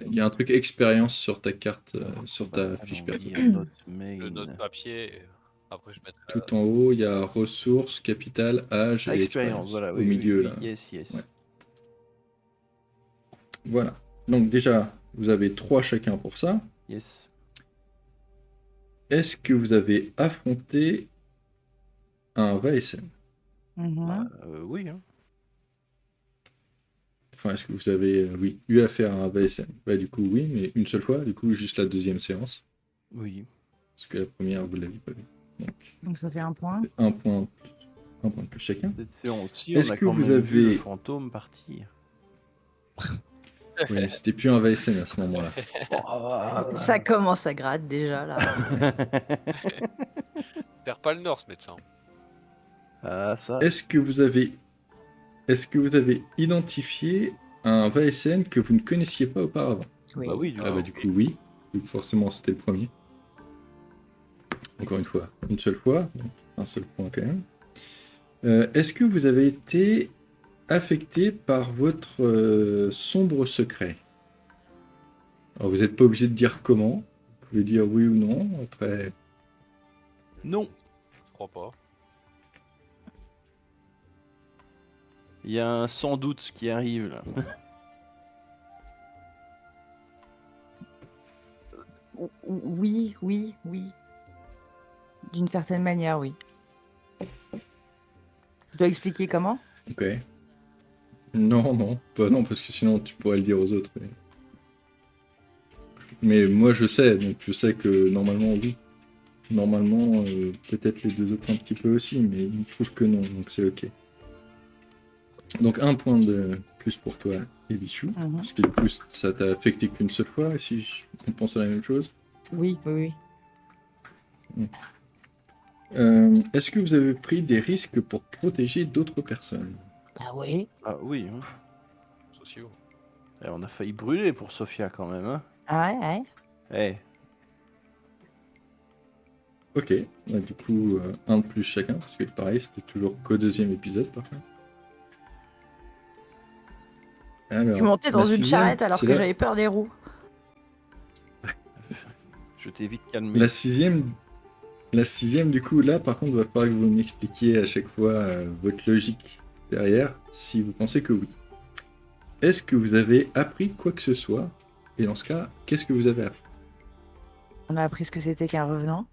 Il y a un truc expérience sur ta carte, sur ta Attends, fiche perso. lire note Le note main. papier, et après je mettrai Tout en haut, il y a ressources, capital, âge Ah, et expérience, voilà, Au oui, milieu, oui, là. oui, yes, yes. Ouais. Voilà. Donc déjà, vous avez 3 chacun pour ça. Yes. Est-ce que vous avez affronté un VSM? Mhm. Oui, hein. Enfin, est-ce que vous avez oui, eu affaire à un VSM? Bah, du coup, oui, mais une seule fois, du coup, juste la deuxième séance. Oui. Parce que la première, vous ne l'aviez pas vue. Donc ça fait un point. Un point de plus chacun. Cette séance-ci, Est-ce on a que quand vous même vu le avez- fantôme partir. Oui, mais c'était plus un VSM à ce moment-là. Ça commence à gratter déjà là. Perd pas le nord, ce médecin. Ah, ça. Est-ce que vous avez identifié un VSN que vous ne connaissiez pas auparavant? Oui. Bah oui, du Ah coup. bah du coup oui, donc forcément c'était le premier. Encore une fois, une seule fois, donc un seul point quand même. Est-ce que vous avez été affecté par votre sombre secret? Alors vous n'êtes pas obligé de dire comment, vous pouvez dire oui ou non, après... Non. Je crois pas. Il y a un sans doute qui arrive là. Oui, oui, oui. D'une certaine manière, oui. Je dois expliquer comment? Ok. Non, pas non, parce que sinon tu pourrais le dire aux autres. Mais moi je sais, donc je sais que normalement oui. Normalement, peut-être les deux autres un petit peu aussi, mais il trouve que non, donc c'est ok. Donc un point de plus pour toi, Ebichou, Mhm. parce que du coup ça t'a affecté qu'une seule fois, si on pense à la même chose. Oui, oui, oui. Est-ce que vous avez pris des risques pour protéger d'autres personnes? Bah oui. Ah oui, hein. Sociaux. Eh, on a failli brûler pour Sophia quand même, hein. Ah ouais, ouais. Eh, Ok, bah, du coup un de plus chacun, parce que pareil c'était toujours qu'au deuxième épisode par contre. Alors, Je suis montée dans la une sixième, charrette alors c'est que là- j'avais peur des roues. je t'ai vite calmé. La sixième, du coup, là, par contre, va falloir que vous m'expliquiez à chaque fois votre logique derrière, si vous pensez que oui. Est-ce que vous avez appris quoi que ce soit? Et dans ce cas, qu'est-ce que vous avez appris? On a appris ce que c'était qu'un revenant.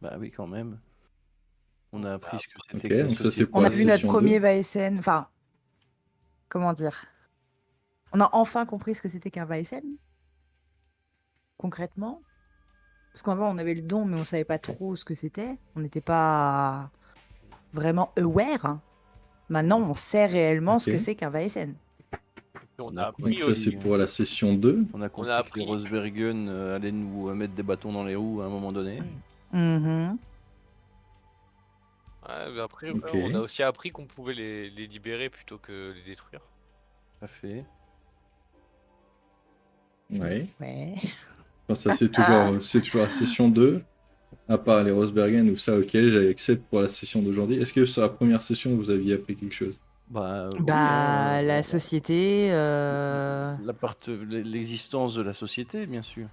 Bah oui, quand même. On a appris ce que c'était Ok, que la donc ça, c'est société. pour On la a vu notre session premier 2. VSN. Enfin, comment dire? On a enfin compris ce que c'était qu'un VSN. Concrètement. Parce qu'avant, on avait le don, mais on savait pas trop ce que c'était. On n'était pas vraiment aware. Maintenant, on sait réellement ce Ok. que c'est qu'un VSN. Et on On a a appris Donc ça, aussi. c'est pour la session 2. On a compris a que appris. les Rosbergen allaient nous mettre des bâtons dans les roues à un moment donné. Mhm. Ouais, mais après, Ok. on a aussi appris qu'on pouvait les libérer plutôt que les détruire. Tout à fait. Ouais. Ouais. Enfin, ça, c'est toujours la session 2. À part les Rosbergen ou ça, ok, j'accepte pour la session d'aujourd'hui. Est-ce que sur la première session, vous aviez appris quelque chose? Bah, oui, Bah, la on- société. l'existence de la société, bien sûr.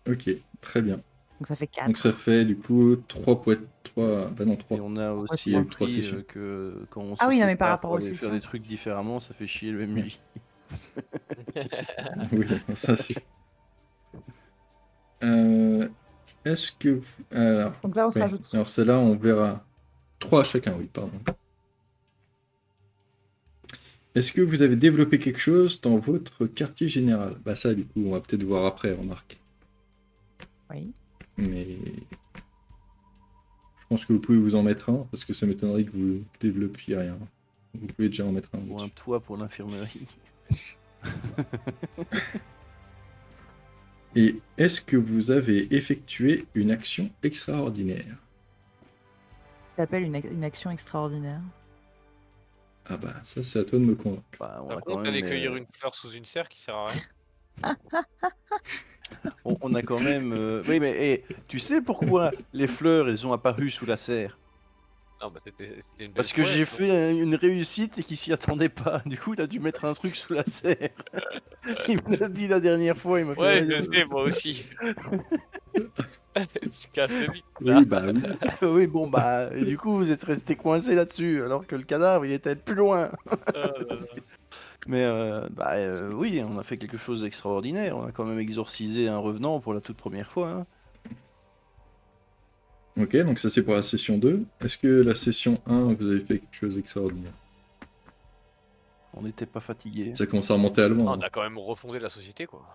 Ok, très bien. Donc ça fait 4. Donc ça fait du coup 3 points. 3. Bah non, 3. Et on a aussi il y a eu trois appris sessions. que quand on Ah se oui, non, mais sépare par rapport pour aux aller faire sessions. des trucs différemment, ça fait chier le MJ. Oui, ça c'est. Est-ce que vous... Alors, Donc là, on se ouais. rajoute. Alors celle-là, on verra 3 chacun, oui, pardon. Est-ce que vous avez développé quelque chose dans votre quartier général? Bah ça, du coup, on va peut-être voir après, remarque. Oui. Mais... Je pense que vous pouvez vous en mettre un, parce que ça m'étonnerait que vous développiez rien. Vous pouvez déjà en mettre un. Ou un dessus. toit pour l'infirmerie. Et est-ce que vous avez effectué une action extraordinaire? Ça s'appelle une action extraordinaire. Ah bah ça c'est à toi de me convaincre. Bah, on Par a quand contre, même, aller cueillir une fleur sous une serre qui sert à rien. on a quand même. Oui, mais tu sais pourquoi les fleurs elles ont apparu sous la serre? Non, bah c'était une belle Parce que j'ai prouesse, non? fait une réussite et qu'il s'y attendait pas. Du coup, il a dû mettre un truc sous la serre. Il me l'a dit la dernière fois, il m'a fait Ouais, ouais, je sais, moi aussi. Tu casses le mythe, Oui, là. bah oui. oui, bon, bah, et du coup, vous êtes resté coincé là-dessus, alors que le cadavre, il était plus loin. Oh là là. Mais, bah, oui, on a fait quelque chose d'extraordinaire. On a quand même exorcisé un revenant pour la toute première fois. Hein. Ok, donc ça c'est pour la session 2. Est-ce que la session 1, vous avez fait quelque chose d'extraordinaire? On n'était pas fatigué. Ça commence à remonter à Ah, loin. on a quand même refondé la société, quoi.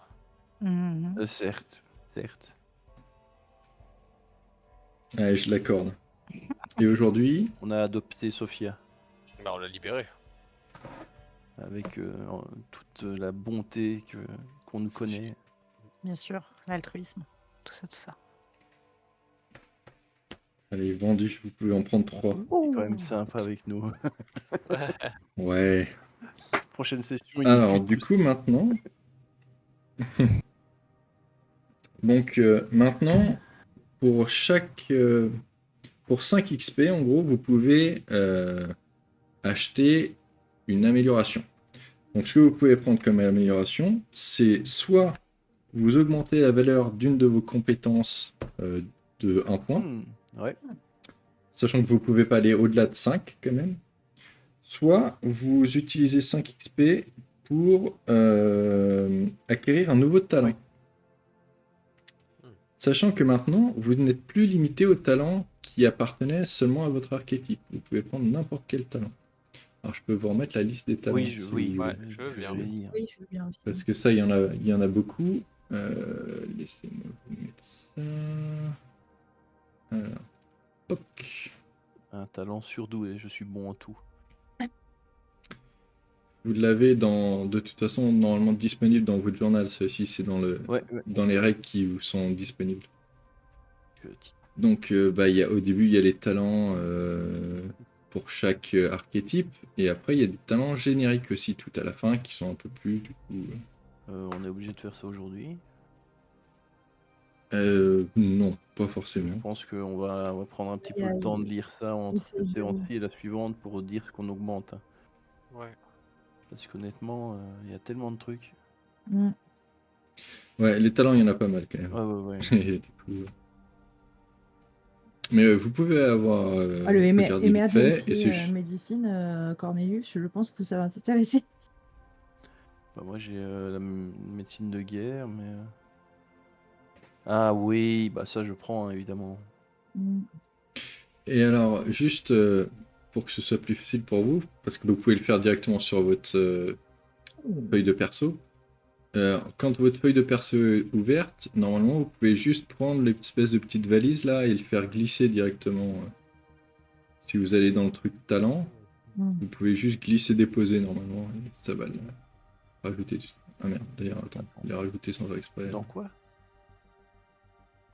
Mhm. Certes, certes. Allez, je l'accorde. Et aujourd'hui, On a adopté Sophia Bah, on l'a libéré. avec toute la bonté qu'on nous connaît. Bien sûr, l'altruisme, tout ça, tout ça. elle est vendue, vous pouvez en prendre 3. C'est quand même Ouh. sympa avec nous. Ouais. Prochaine session, il est Alors, plus du coup, boost. maintenant... Donc, maintenant, pour chaque... pour 5 XP, en gros, vous pouvez acheter une amélioration. Donc, ce que vous pouvez prendre comme amélioration, c'est soit vous augmentez la valeur d'une de vos compétences de 1 point, Ouais. sachant que vous ne pouvez pas aller au-delà de 5 quand même. Soit vous utilisez 5 XP pour acquérir un nouveau talent. Oui. Sachant que maintenant, vous n'êtes plus limité aux talents qui appartenaient seulement à votre archétype. Vous pouvez prendre n'importe quel talent. Alors je peux vous remettre la liste des talents Oui, si vous oui, voulez. Ouais, je veux je bien. vais dire. Oui, je veux bien aussi. Parce que ça, il y en a beaucoup. Laissez-moi vous mettre ça. Alors, hop. Un talent surdoué, je suis bon en tout. Vous l'avez de toute façon normalement disponible dans votre journal. Ceci, c'est Ouais, dans les règles qui vous sont disponibles. petit. Donc, bah, au début, il y a les talents pour chaque archétype, et après, il y a des talents génériques aussi, tout à la fin, qui sont un peu plus, du coup... On est obligé de faire ça aujourd'hui. Non, pas Je forcément. pense qu'on va prendre un petit Il y peu a- le temps de lire ça entre essaye cette de- séance-ci et la suivante pour dire ce qu'on augmente. Hein. Ouais. Parce qu'honnêtement, il y a tellement de trucs. Mm. Ouais, les talents, il y en a pas mal quand même. Ouais, ouais, ouais. Et du coup, mais vous pouvez avoir Ah, le regardé vite fait, et Emergency Medicine, Cornelius, je pense que ça va t'intéresser. Bah, moi j'ai médecine de guerre, mais. Ah oui, bah ça je prends hein, évidemment. Mm. Et alors, juste pour que ce soit plus facile pour vous, parce que vous pouvez le faire directement sur votre feuille de perso, quand votre feuille de perso est ouverte, normalement, vous pouvez juste prendre l'espèce de petite valise là et le faire glisser directement. Si vous allez dans le truc talent, Mm. vous pouvez juste glisser-déposer normalement, et ça va le rajouter. Ah merde, d'ailleurs, attends, il est rajouté sans faire exprès. Dans quoi?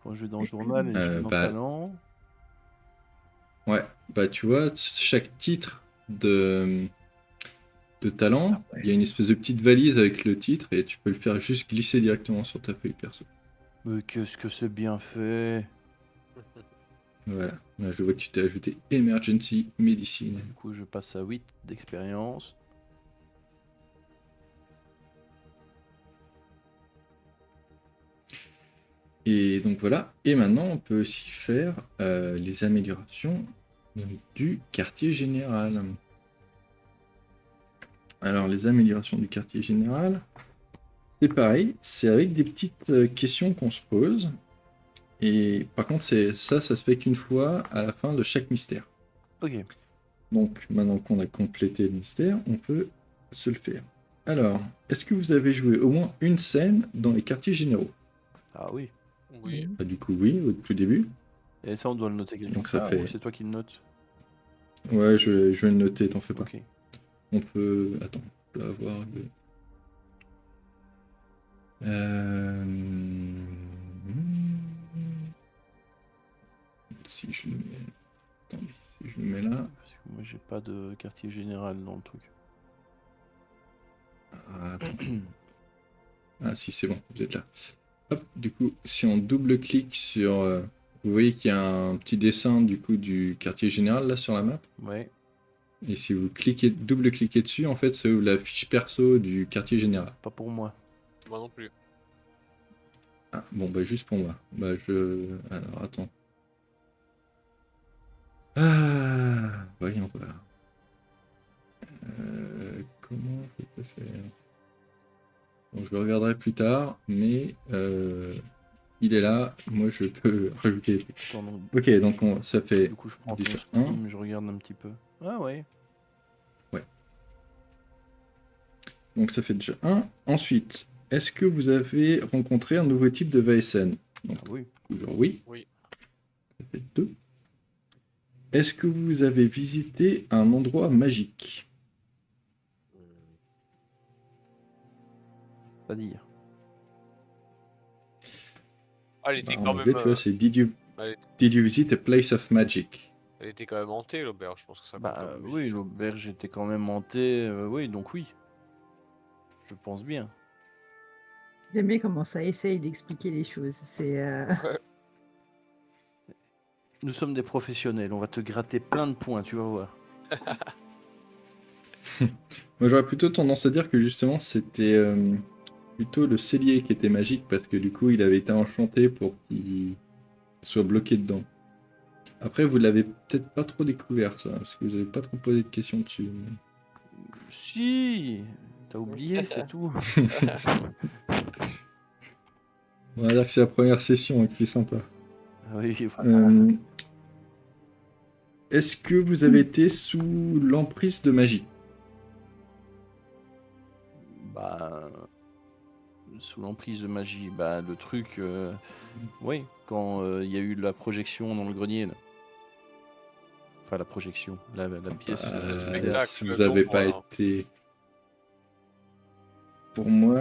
Quand je vais dans le journal et que je vais dans Bah, talent. ouais, bah tu vois, chaque titre de talent, il y a une espèce de petite valise avec le titre et tu peux le faire juste glisser directement sur ta feuille perso. Mais qu'est-ce que c'est bien fait! Voilà, là je vois que tu t'es ajouté Emergency Medicine. Du coup, je passe à 8 d'expérience. Et donc voilà, et maintenant on peut aussi faire les améliorations du quartier général. Alors les améliorations du quartier général, c'est pareil, c'est avec des petites questions qu'on se pose. Et par contre, ça se fait qu'une fois à la fin de chaque mystère. Ok. Donc maintenant qu'on a complété le mystère, on peut se le faire. Alors, est-ce que vous avez joué au moins une scène dans les quartiers généraux? Ah oui. Oui. Bah, du coup, oui, au tout début. Et ça, on doit le noter quelque Donc ça part fait- ou c'est toi qui le notes? Ouais, je vais le noter, t'en fais pas. Ok. On peut... Attends, on peut avoir... Euh... Si je le mets... Attendez, Si je le mets là. Parce que moi j'ai pas de quartier général dans le truc. Ah, attends. Ah si, c'est bon, vous êtes là. Hop, du coup, si on double-clique sur... vous voyez qu'il y a un petit dessin du coup du quartier général là sur la map. Ouais. Et si vous double-cliquez dessus, en fait, ça ouvre la fiche perso du quartier général. Pas pour moi. Moi non plus. Ah, bon, bah juste pour moi. Bah je... Alors, attends. Ah, voyons voir. Comment je peux faire? Bon, je le regarderai plus tard, mais il est là. Moi, je peux rajouter des trucs. Attends, donc, Ok, donc ça fait du coup je prends déjà ton un. stream, je regarde un petit peu. Ah ouais. Donc ça fait déjà un. Ensuite, est-ce que vous avez rencontré un nouveau type de VSN? Donc, Ah oui. toujours oui. Oui. Ça fait 2. Est-ce que vous avez visité un endroit magique? C'est-à-dire. Ah, elle était En quand anglais, même. tu vois, c'est did you Elle, visit a place of magic? elle était quand même hantée, l'auberge. Je pense que ça compte Bah comme oui, visite. l'auberge était quand même hantée. Oui, donc oui. Je pense bien. J'aime bien comment ça essaye d'expliquer les choses. C'est Ouais. Nous sommes des professionnels, on va te gratter plein de points, tu vas voir. Moi, j'aurais plutôt tendance à dire que justement, c'était plutôt le cellier qui était magique parce que du coup, il avait été enchanté pour qu'il soit bloqué dedans. Après, vous l'avez peut-être pas trop découvert ça, parce que vous avez pas trop posé de questions dessus. Si, t'as oublié, c'est tout. On va dire que c'est la première session, qui est sympa. Ah oui, Est-ce que vous avez été sous l'emprise de magie? bah, sous l'emprise de magie, bah le truc, oui, quand il y a eu la projection dans le grenier, là. Enfin la projection, la pièce. spectacle, Vous avez l'ombre, pas là. été. Pour moi,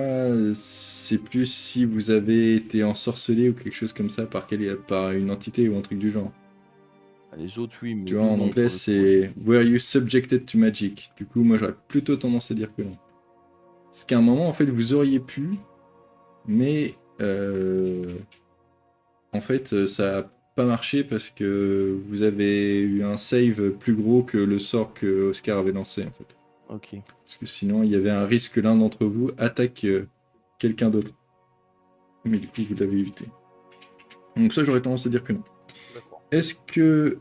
c'est plus si vous avez été ensorcelé ou quelque chose comme ça par une entité ou un truc du genre. Les autres, oui, mais Tu vois, nous, en non, anglais, pour le coup. c'est Were you subjected to magic? Du coup, moi, j'aurais plutôt tendance à dire que non. Parce qu'à un moment, en fait, vous auriez pu, mais en fait, ça a pas marché parce que vous avez eu un save plus gros que le sort que Oscar avait lancé, en fait. Ok. Parce que sinon, il y avait un risque que l'un d'entre vous attaque quelqu'un d'autre. Mais du coup, vous l'avez évité. Donc ça, j'aurais tendance à dire que non. D'accord. Est-ce que...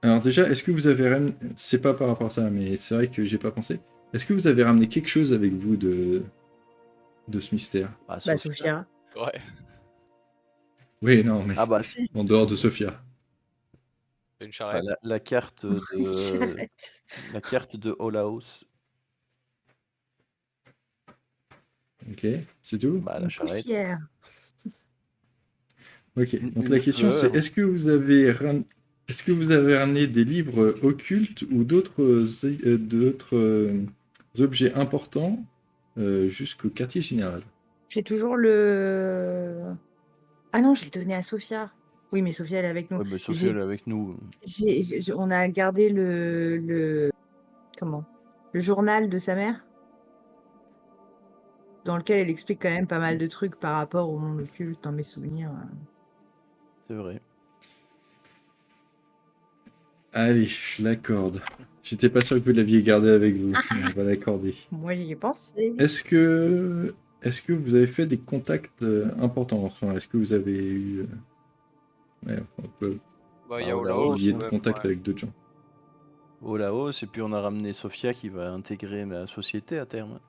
Alors déjà, est-ce que vous avez ramené... C'est pas par rapport à ça, mais c'est vrai que j'ai pas pensé. Est-ce que vous avez ramené quelque chose avec vous de ce mystère? Ah, bah, Sophia. Sophia. Ouais. Oui, non, mais Ah bah si. en dehors de Sophia. Une Bah, charrette. la carte de J'arrête. la carte de Olaos. Ok, c'est tout? Bah la Une charrette. poussière. Ok, donc Une la question c'est fleur. est-ce que vous avez ramené des livres occultes ou d'autres objets importants jusqu'au quartier général? J'ai toujours le. Ah non, je l'ai donné à Sophia. Oui, mais Sophia, elle est avec nous. Ouais, bah Sophia, elle est avec nous. On a gardé comment? Le journal de sa mère, dans lequel elle explique quand même pas mal de trucs par rapport au monde occulte dans mes souvenirs. C'est vrai. Allez, je l'accorde. J'étais pas sûr que vous l'aviez gardé avec vous, mais on va l'accorder. Moi, j'y ai pensé. Est-ce que vous avez fait des contacts importants? Enfin, est-ce que vous avez eu ouais, enfin, Bah, il y Ah, a Olaos, Olaos, lié hein. de ouais, contact ouais. avec d'autres gens? Olaos, et puis on a ramené Sophia qui va intégrer la société à terme.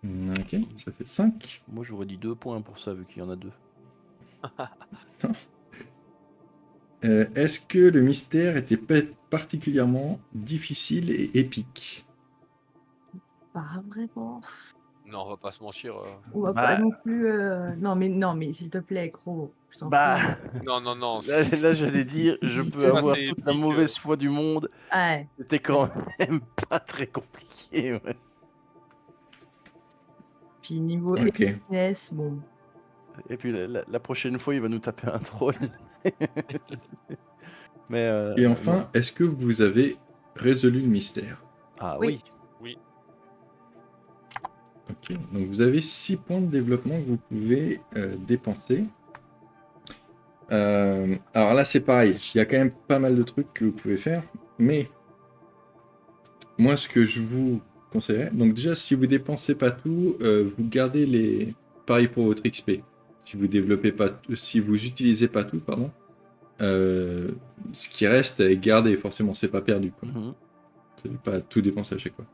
Ok, ça fait 5. Moi j'aurais dit 2 points pour ça vu qu'il y en a 2. Est-ce que le mystère était particulièrement difficile et épique? Pas vraiment. Non, on va pas se mentir. On va pas non plus. Non, mais s'il te plaît, Cro, je t'en prie. Bah Non, non, non. là j'allais dire, je S'il peux te avoir plaît. toute la Épique, mauvaise foi du monde. Ouais. C'était quand même pas très compliqué. Ouais. Puis niveau Ok. épicness, bon. Et puis la prochaine fois il va nous taper un troll. Mais Et non. enfin, est-ce que vous avez résolu le mystère? Ah Oui. oui. Ok, donc vous avez 6 points de développement que vous pouvez dépenser. Alors là, c'est pareil, il y a quand même pas mal de trucs que vous pouvez faire, mais moi, ce que je vous conseillerais, donc déjà, si vous dépensez pas tout, vous gardez les. Pareil pour votre XP. Si vous développez pas, si vous utilisez pas tout, pardon, ce qui reste est gardé. Forcément, c'est pas perdu, quoi. Mhm. Vous n'avez pas tout dépensé à chaque fois.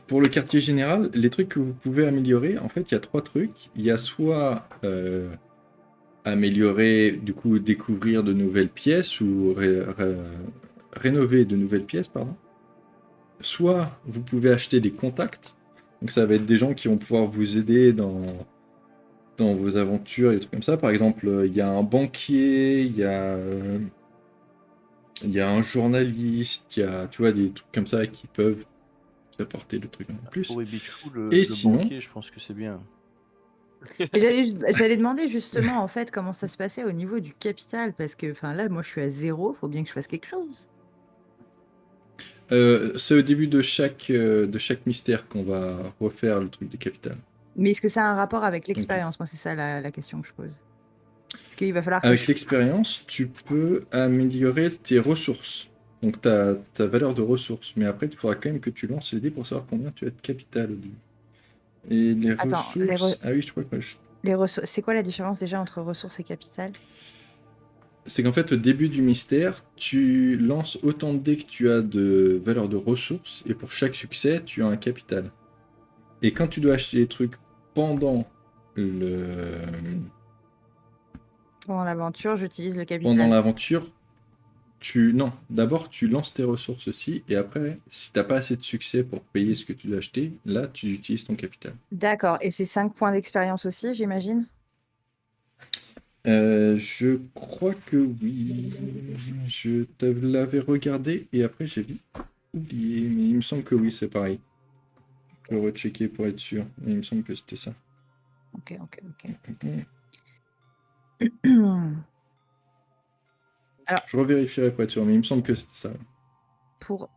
Pour le quartier général, les trucs que vous pouvez améliorer, en fait, il y a 3 trucs. Il y a soit améliorer, du coup, découvrir de nouvelles pièces ou rénover de nouvelles pièces, pardon. Soit vous pouvez acheter des contacts. Donc ça va être des gens qui vont pouvoir vous aider dans vos aventures et des trucs comme ça. Par exemple, il y a un banquier, il y a un journaliste, il y a, tu vois, des trucs comme ça qui peuvent vous apporter le truc en plus. Pour Ibichu, Et le sinon, banquier, je pense que c'est bien. Et j'allais demander justement en fait comment ça se passait au niveau du capital parce que enfin là moi je suis à 0, faut bien que je fasse quelque chose. c'est au début de chaque mystère qu'on va refaire le truc des capitales. Mais est-ce que ça a un rapport avec Donc, l'expérience? Moi c'est ça la question que je pose. Est-ce qu'il va falloir que avec je... l'expérience, tu peux améliorer tes ressources. Donc ta valeur de ressources. Mais après, il faudra quand même que tu lances les dés pour savoir combien tu as de capital au début. Et les Attends, ressources. Ah oui, je crois que c'est quoi la différence déjà entre ressources et capital? c'est qu'en fait, au début du mystère, tu lances autant de dés que tu as de valeur de ressources. Et pour chaque succès, tu as un capital. Et quand tu dois acheter les trucs pendant le Pendant l'aventure, j'utilise le pendant capital. l'aventure, non, d'abord tu lances tes ressources aussi, et après, si t'as pas assez de succès pour payer ce que tu dois acheter, là tu utilises ton capital. D'accord, et c'est 5 points d'expérience aussi, j'imagine? Je crois que oui. Je te l'avais regardé et après j'ai vite oublié, mais il me semble que oui, c'est pareil. Je vais rechecker pour être sûr, mais il me semble que c'était ça. Ok. Je revérifierai pour être sûr, mais il me semble que c'était ça. Pour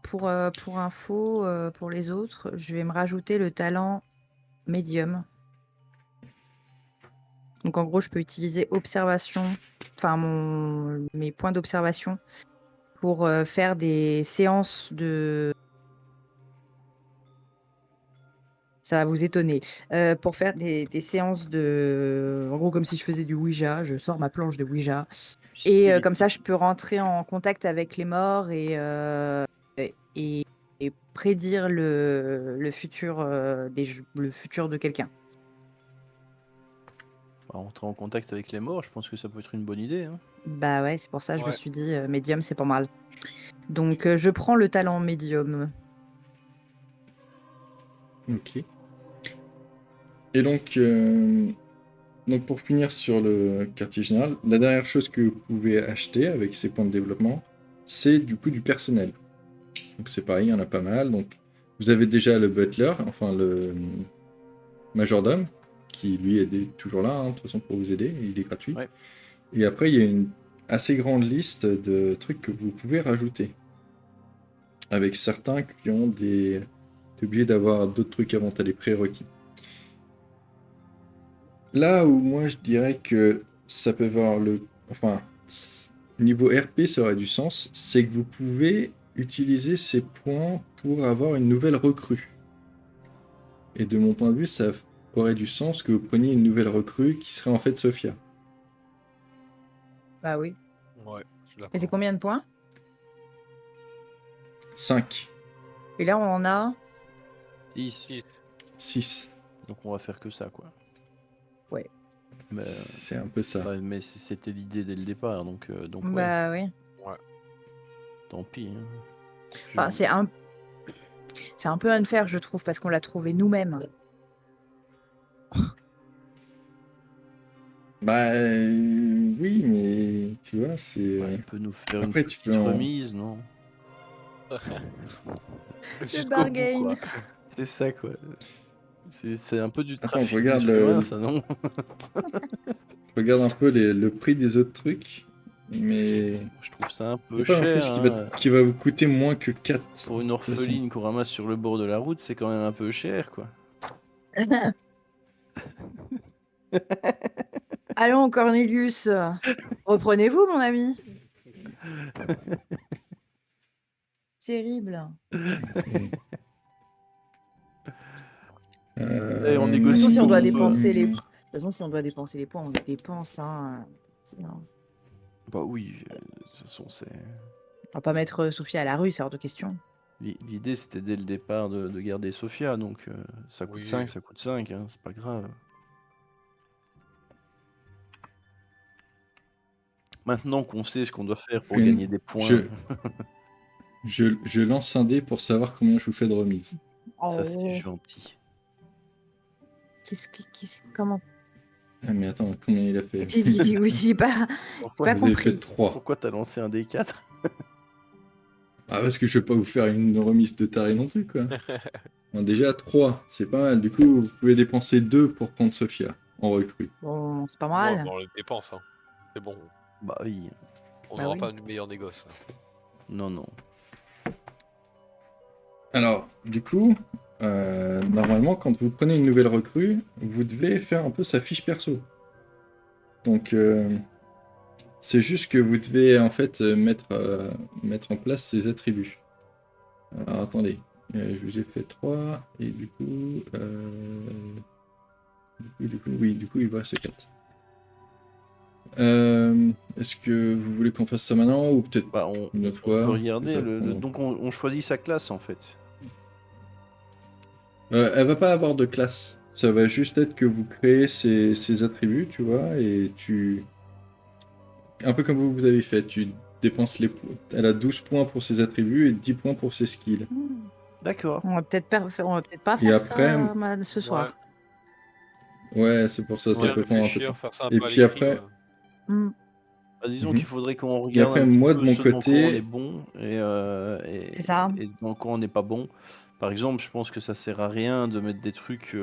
info, pour les autres, je vais me rajouter le talent médium. Donc en gros, je peux utiliser observation, enfin mes points d'observation pour faire des séances de... Ça va vous étonner. Pour faire des séances de... En gros, comme si je faisais du Ouija, je sors ma planche de Ouija. Et comme ça, je peux rentrer en contact avec les morts et prédire le futur, le futur de quelqu'un. Entrer en contact avec les morts, je pense que ça peut être une bonne idée. Hein. Bah ouais, c'est pour ça que je me Ouais. suis dit, médium, c'est pas mal. Donc je prends le talent médium. Ok. Et donc pour finir sur le quartier général, la dernière chose que vous pouvez acheter avec ces points de développement, c'est du coup du personnel. Donc c'est pareil, il y en a pas mal. Donc vous avez déjà le butler, enfin le majordome, qui lui est toujours là, hein, de toute façon pour vous aider, il est gratuit. Ouais. Et après il y a une assez grande liste de trucs que vous pouvez rajouter. Avec certains qui ont des... T'es obligé d'avoir d'autres trucs avant, t'as des prérequis. Là où moi je dirais que ça peut avoir le... Enfin, niveau RP ça aurait du sens, c'est que vous pouvez utiliser ces points pour avoir une nouvelle recrue. Et de mon point de vue, ça aurait du sens que vous preniez une nouvelle recrue qui serait en fait Sophia. Bah oui. Ouais, je suis Et c'est d'accord. combien de points? 5, Et là, on en a... 10. 6. 6. Donc on va faire que ça, quoi. Ouais. Mais, C'est un peu ça. ouais, mais c'était l'idée dès le départ, donc ouais, Bah oui. tant pis. Hein. Enfin, c'est un peu unfair, je trouve, parce qu'on l'a trouvé nous-mêmes. Bah oui, mais tu vois, c'est... Ouais, il peut nous faire Après, une tu petite peux en- remise, non? Jusqu'au bout, bargain. quoi. C'est ça, quoi. C'est un peu du Attends, je trafic regarde d'êtres humains, ça, non? je regarde un peu le prix des autres trucs. Mais Je trouve ça un y peu a pas un cher. chose Hein. qui va vous coûter moins que 4. Pour une orpheline qu'on ramasse sur le bord de la route, c'est quand même un peu cher, quoi. Allons, Cornelius, reprenez-vous, mon ami. Terrible. Et on De toute négocie façon, si on doit comment, toi dépenser les, de toute façon, si on doit dépenser les points, on les dépense. Hein. Sinon, Bah oui, de toute façon, c'est... on va pas mettre Sophia à la rue, c'est hors de question. L'idée, c'était dès le départ de garder Sophia, donc ça coûte Oui. 5, ça coûte 5, hein, c'est pas grave. Maintenant qu'on sait ce qu'on doit faire pour Une- gagner des points, je lance un dé pour savoir combien je vous fais de remise. ça c'est Oh. gentil. Comment? Ah mais attends, combien il a fait? Oui, j'ai pas Pourquoi, Vous avez fait compris. 3. pourquoi t'as lancé un D4? Ah parce que je vais pas vous faire une remise de taré non plus quoi. Bon, déjà 3, c'est pas mal. Du coup, vous pouvez dépenser 2 pour prendre Sophia en recrue. Bon, c'est pas Ouais, mal. bon, on les dépense. Hein. C'est bon. Bah oui, On Bah n'aura oui. pas une meilleure négoce. Là. non, non. Alors, du coup, normalement, quand vous prenez une nouvelle recrue, vous devez faire un peu sa fiche perso. Donc, c'est juste que vous devez en fait mettre en place ses attributs. Alors, attendez, je vous ai fait 3, et du coup, il vous reste 4. Est-ce que vous voulez qu'on fasse ça maintenant ou peut-être Bah on une autre peut fois? regarder, On- donc on choisit sa classe en fait. Elle va pas avoir de classe. Ça va juste être que vous créez ses attributs, tu vois, et tu... Un peu comme vous avez fait, tu dépenses les points. Elle a 12 points pour ses attributs et 10 points pour ses skills. D'accord. On va peut-être pas Et faire après, ça ce soir. ouais, c'est pour ça, ça Bien peut prendre un peu de réfléchir, temps. faire ça un Et peu à puis l'écrit. après, Hmm. Bah, disons Mhm. qu'il faudrait qu'on Et regarde après, un petit moi, de peu mon ce dans quoi on est côté, bon C'est ça. et dans quoi on n'est pas bon. Par exemple, je pense que ça sert à rien de mettre des trucs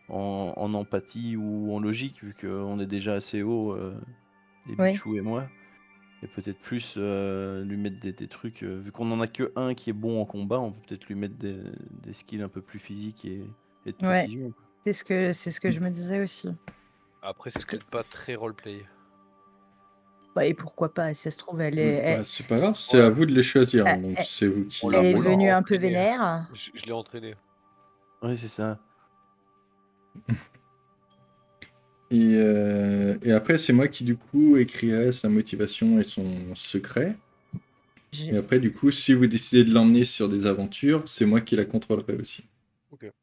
en empathie ou en logique, vu qu'on est déjà assez haut, les Oui. Bichou et moi. Et peut-être plus lui mettre des trucs, vu qu'on en a que un qui est bon en combat, on peut peut-être lui mettre des skills un peu plus physiques et de Ouais. précision. Quoi. C'est ce que je me disais aussi. Après, c'est Parce que- peut-être pas très roleplay. Bah, et pourquoi pas, si ça se trouve, elle est, bah, c'est pas grave, c'est Ouais. à vous de les choisir. elle, Donc elle- c'est vous qui... On elle est on l'a devenue un peu entraîné. vénère. Je l'ai entraîné. Ouais, c'est ça. Et après, c'est moi qui, du coup, écrirai sa motivation et son secret. J'ai- Et après, du coup, si vous décidez de l'emmener sur des aventures, c'est moi qui la contrôlerai aussi.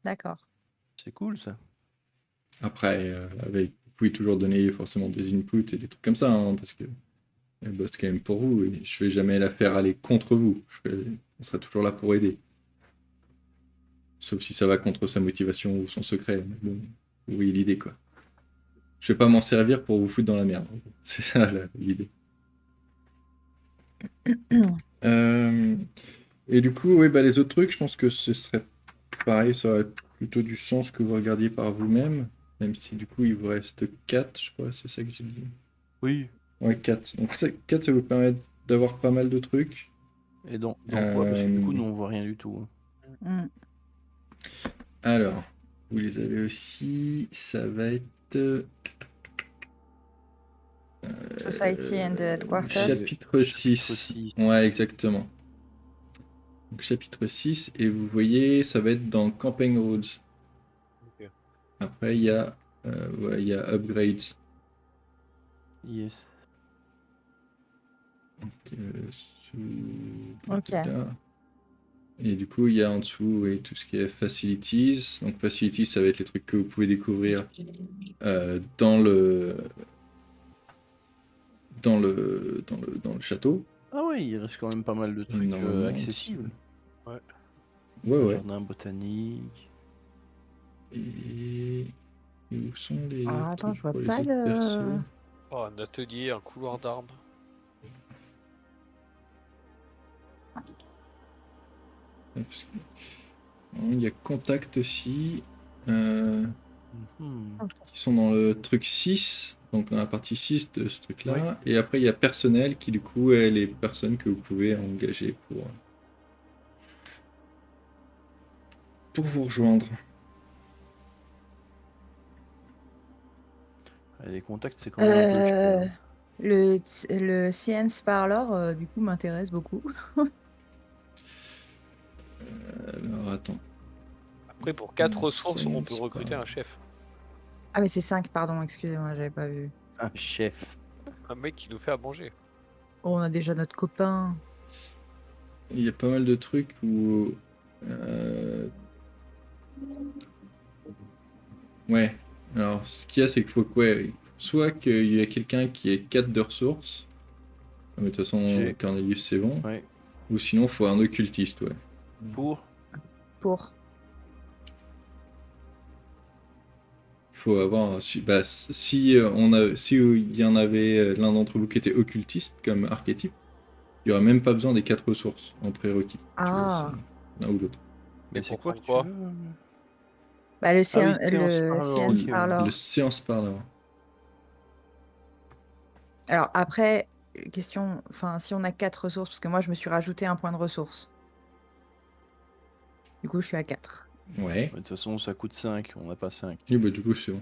D'accord. C'est cool ça. Après, vous pouvez toujours donner forcément des inputs et des trucs comme ça, hein, parce que elle bosse quand même pour vous, et je vais jamais la faire aller contre vous. On sera toujours là pour aider. Sauf si ça va contre sa motivation ou son secret. Mais bon, vous voyez l'idée, quoi. Je vais pas m'en servir pour vous foutre dans la merde. C'est ça l'idée. Euh, et du coup, oui, bah, les autres trucs, je pense que ce serait pareil, ça aurait plutôt du sens que vous regardiez par vous-même, même si du coup il vous reste 4, je crois, c'est ça que j'ai dit. Oui. Ouais, 4. Donc 4, ça vous permet d'avoir pas mal de trucs. Et dans quoi? Parce que du coup, Euh, nous on voit rien du tout. Hein. Hmm. Alors, vous les avez aussi, ça va être... Society and Headquarters. Chapitre 6. 6. Ouais, exactement. Donc, chapitre 6, et vous voyez, ça va être dans Campaign Roads. Ok. Après, il y a Upgrades. Yes. Ok. Là. Et du coup, il y a en dessous tout ce qui est Facilities. Donc, Facilities, ça va être les trucs que vous pouvez découvrir dans le château. Ah ouais, il reste quand même pas mal de trucs Normalement, accessibles. Ouais, Un ouais. jardin botanique. Et où sont les Alors, attends, trucs je vois pour les pas autres le. persos? Oh, un atelier, un couloir d'armes. Parce que- Non, il y a Contact aussi. Mhm. Qui sont dans le truc 6. donc dans la partie 6 de ce truc-là. Et après, il y a personnel qui, du coup, est les personnes que vous pouvez engager pour vous rejoindre. Les contacts, c'est quand même un peu cher. Euh, le Science Parlor, du coup, m'intéresse beaucoup. Alors, attends. Après, pour 4 Non, ressources, on peut c'est recruter pas- un chef. Ah, mais c'est 5, pardon, excusez-moi, j'avais pas vu. Un chef. Un mec qui nous fait à manger. Oh, on a déjà notre copain. Il y a pas mal de trucs où... euh, Ouais. Alors, ce qu'il y a, c'est qu'il faut que, ouais, soit qu'il y ait quelqu'un qui ait 4 de ressources, mais de toute façon, J'ai- Cornelius, c'est bon. Ouais. Ou sinon, il faut un occultiste, ouais. Pour Pour. Faut avoir si il y en avait l'un d'entre vous qui était occultiste comme archétype, il y aurait même pas besoin des 4 ressources en prérequis. Tu vois, Ah, c'est l'un ou l'autre. Mais Et c'est pour quoi que prendre tu quoi veux bah le, Ah oui, le Science Science ok, ouais. Parlor. Le séance par là. Alors après, question, enfin, si on a 4 ressources, parce que moi je me suis rajouté un point de ressource. Du coup, je suis à 4. Ouais. Ouais, de toute façon, ça coûte 5, on n'a pas 5. Et bah du coup c'est bon.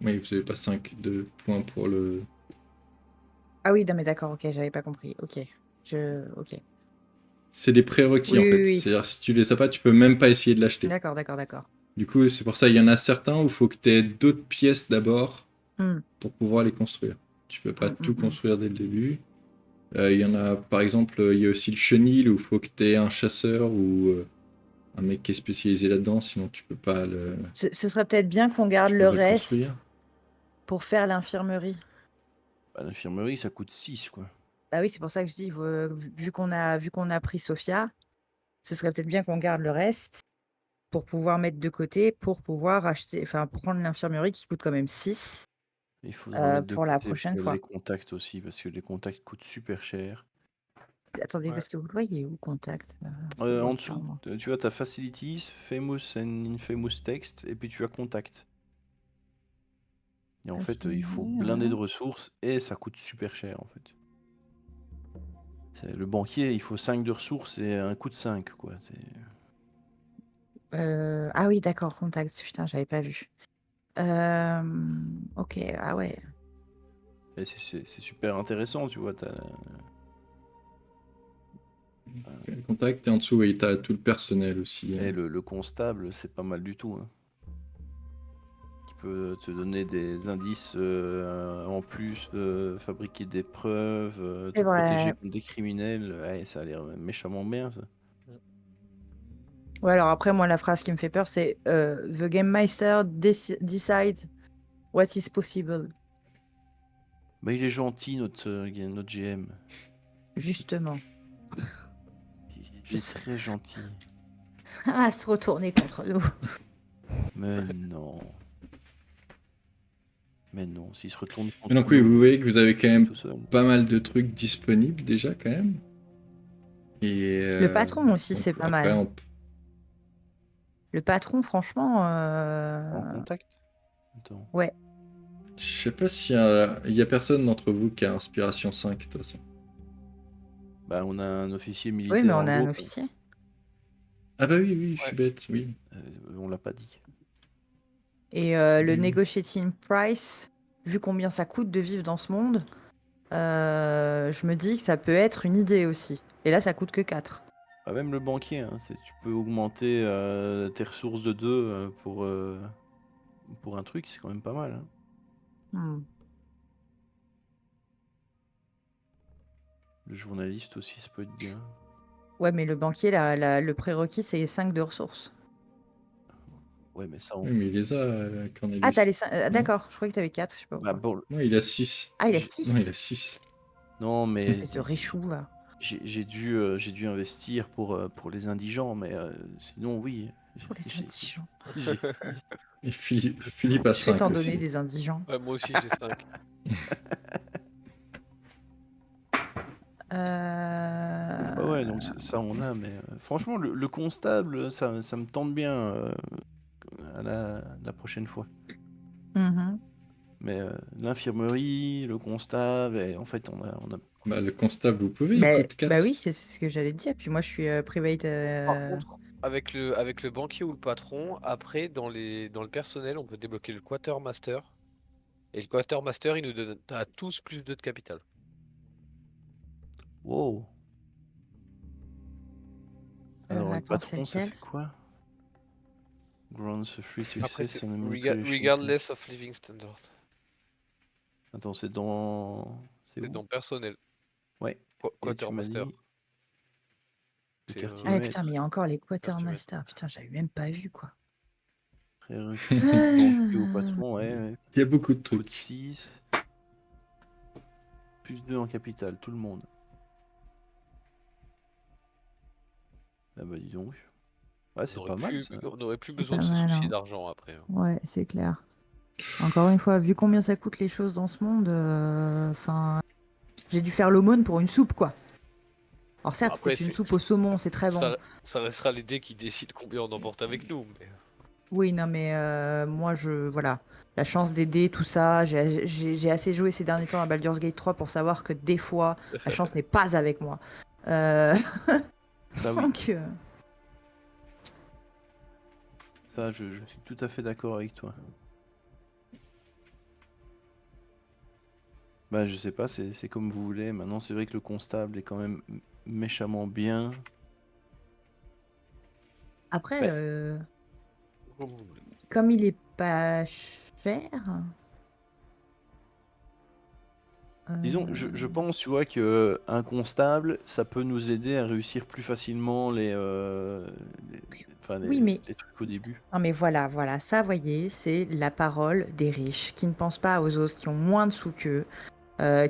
Oui, vous avez pas 5 de points pour le. Ah oui, non mais d'accord, ok, j'avais pas compris. Ok. Ok. C'est des prérequis Oui, en fait. oui, oui. C'est-à-dire si tu les as pas, tu peux même pas essayer de l'acheter. D'accord, d'accord, d'accord. Du coup, c'est pour ça il y en a certains où il faut que tu aies d'autres pièces d'abord Hmm. pour pouvoir les construire. Tu peux pas Hmm, tout hmm, hmm. construire dès le début. Il y en a, par exemple, il y a aussi le chenil où il faut que tu aies un chasseur ou un mec qui est spécialisé là-dedans, sinon tu peux pas Ce serait peut-être bien qu'on garde tu le peux pas le reste construire. pour faire l'infirmerie. Bah, l'infirmerie, ça coûte 6, quoi. Ah oui, c'est pour ça que je dis, vu qu'on a pris Sophia, ce serait peut-être bien qu'on garde le reste pour pouvoir mettre de côté, pour pouvoir acheter, enfin, prendre l'infirmerie qui coûte quand même 6 Il faudra mettre de pour la côté prochaine pour fois. les contacts aussi, parce que les contacts coûtent super cher. Attendez, Ouais. parce que vous le voyez où, contact faut En voir, dessous, pardon. tu vois, t'as Facilities, Famous and Infamous Text, et puis tu as Contact. Et en fait, il faut blinder de ressources, et ça coûte super cher, en fait. Le banquier, il faut 5 de ressources et un coût de 5, quoi. Ah oui, d'accord, contact. Putain, j'avais pas vu. Ok, ah ouais. Et c'est super intéressant, tu vois. Le contact et en dessous, oui, t'as tout le personnel aussi. Et le constable, c'est pas mal du tout, hein. Qui peut te donner des indices en plus, fabriquer des preuves, te C'est protéger vrai. contre des criminels. Ouais, ça a l'air méchamment bien, ça. Ouais, alors après, moi, la phrase qui me fait peur, c'est The Game Master decide what is possible. Bah, il est gentil, notre GM. Justement. Il Je est sais. très gentil. À se retourner contre nous. Mais non. Mais non, s'il se retourne Mais contre donc oui, nous, vous voyez que vous avez quand même tout seul. pas mal de trucs disponibles déjà quand même. Et, Le patron aussi, donc c'est pas après, mal. Le patron, franchement, En contact Attends. ouais. je sais pas s'il y a personne d'entre vous qui a inspiration 5 de toute façon. Bah, on a un officier Oui, militaire mais dans on le a un groupe. officier. Ah bah oui, je suis bête, oui. On l'a pas dit. Et le Oui. negotiating price, vu combien ça coûte de vivre dans ce monde, je me dis que ça peut être une idée aussi. Et là, ça coûte que 4. Bah, même le banquier, hein, tu peux augmenter tes ressources de 2 pour un truc, c'est quand même pas mal, hein. Hmm. Le journaliste aussi, ça peut être bien. Ouais, mais le banquier, le prérequis, c'est 5 de ressources. Ouais, mais ça, Oui, mais il les a, Cornelius. Ah, t'as les 5. Non D'accord, je croyais que t'avais 4. Je sais pas Bah, pourquoi. bon, Non, il a 6. Ah, il a j'ai- 6. Non, il a 6. non, mais Espèce de réchou, là. j'ai dû investir pour les indigents, mais sinon, oui. Pour les j'ai- indigents. j'ai- Et Philippe a Je vais 5 t'en aussi. donner des indigents. Ouais, moi aussi j'ai 5. Ouais, donc ça, on a, mais franchement, le constable, ça me tente bien à la prochaine fois. Mhm. Mais l'infirmerie, le constable, et en fait, on a... Bah, le constable, vous pouvez, il Bah, coûte 4. bah oui, c'est ce que j'allais te dire. Puis moi, je suis private. Par contre, avec le banquier ou le patron, après, dans le personnel, on peut débloquer le quartermaster. Et le quartermaster, il nous donne à tous plus 2 de capital. Wow. Alors, le Attends, c'est patron, ça lequel? fait quoi? Grants a free Après, success c'est on a manipulation regardless of living standard. test. Attends, c'est dans... C'est C'est où? dans personnel. Ouais. Et tu m'as Quartermaster. dit... Le C'est quartier Ah ouais, maître, putain, mais il y a encore les maître. quartermasters. Putain, j'avais même pas vu, quoi. prérequis du banquier au patron, ouais. Il y a beaucoup de Coûte trucs. 6. Plus 2 en capital, tout le monde. Ah bah dis donc. Ouais, c'est pas mal ça. On aurait plus C'est besoin pas de se mal, soucier hein. d'argent après. Hein. Ouais, c'est clair. Encore une fois, vu combien ça coûte les choses dans ce monde, enfin, j'ai dû faire l'aumône pour une soupe, quoi. Alors certes, Après, c'était une soupe au saumon, c'est très bon. ça restera les dés qui décident combien on emporte avec nous. Mais... Oui, non, mais moi, voilà, la chance d'aider, tout ça, j'ai assez joué ces derniers temps à Baldur's Gate 3 pour savoir que des fois, la chance n'est pas avec moi. Ça oui, Donc, ça je suis tout à fait d'accord avec toi. Bah je sais pas, c'est comme vous voulez. Maintenant c'est vrai que le constable est quand même méchamment bien. après, Bah, Comme vous voulez. comme il est pas cher, disons, je pense, tu vois, que un constable, ça peut nous aider à réussir plus facilement enfin, oui, mais les trucs au début. non mais voilà, voilà, ça, voyez, c'est la parole des riches qui ne pensent pas aux autres, qui ont moins de sous qu'eux,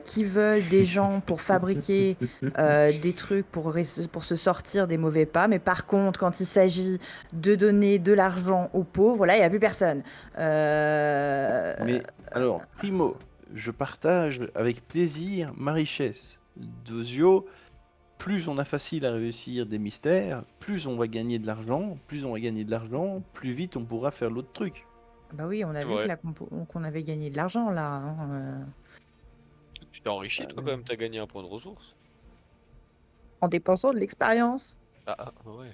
qui veulent des gens pour fabriquer des trucs pour se sortir des mauvais pas. Mais par contre, quand il s'agit de donner de l'argent aux pauvres, là, il n'y a plus personne. Mais alors, primo, je partage avec plaisir ma richesse. Deuxio, plus on a facile à réussir des mystères, plus on va gagner de l'argent, plus on va gagner de l'argent, plus vite on pourra faire l'autre truc. Bah oui, on a C'est vu que vrai. là, qu'on avait gagné de l'argent là, hein, Tu t'es enrichi, Ah toi, ouais. quand même, t'as gagné un point de ressources. en dépensant de l'expérience. Ouais.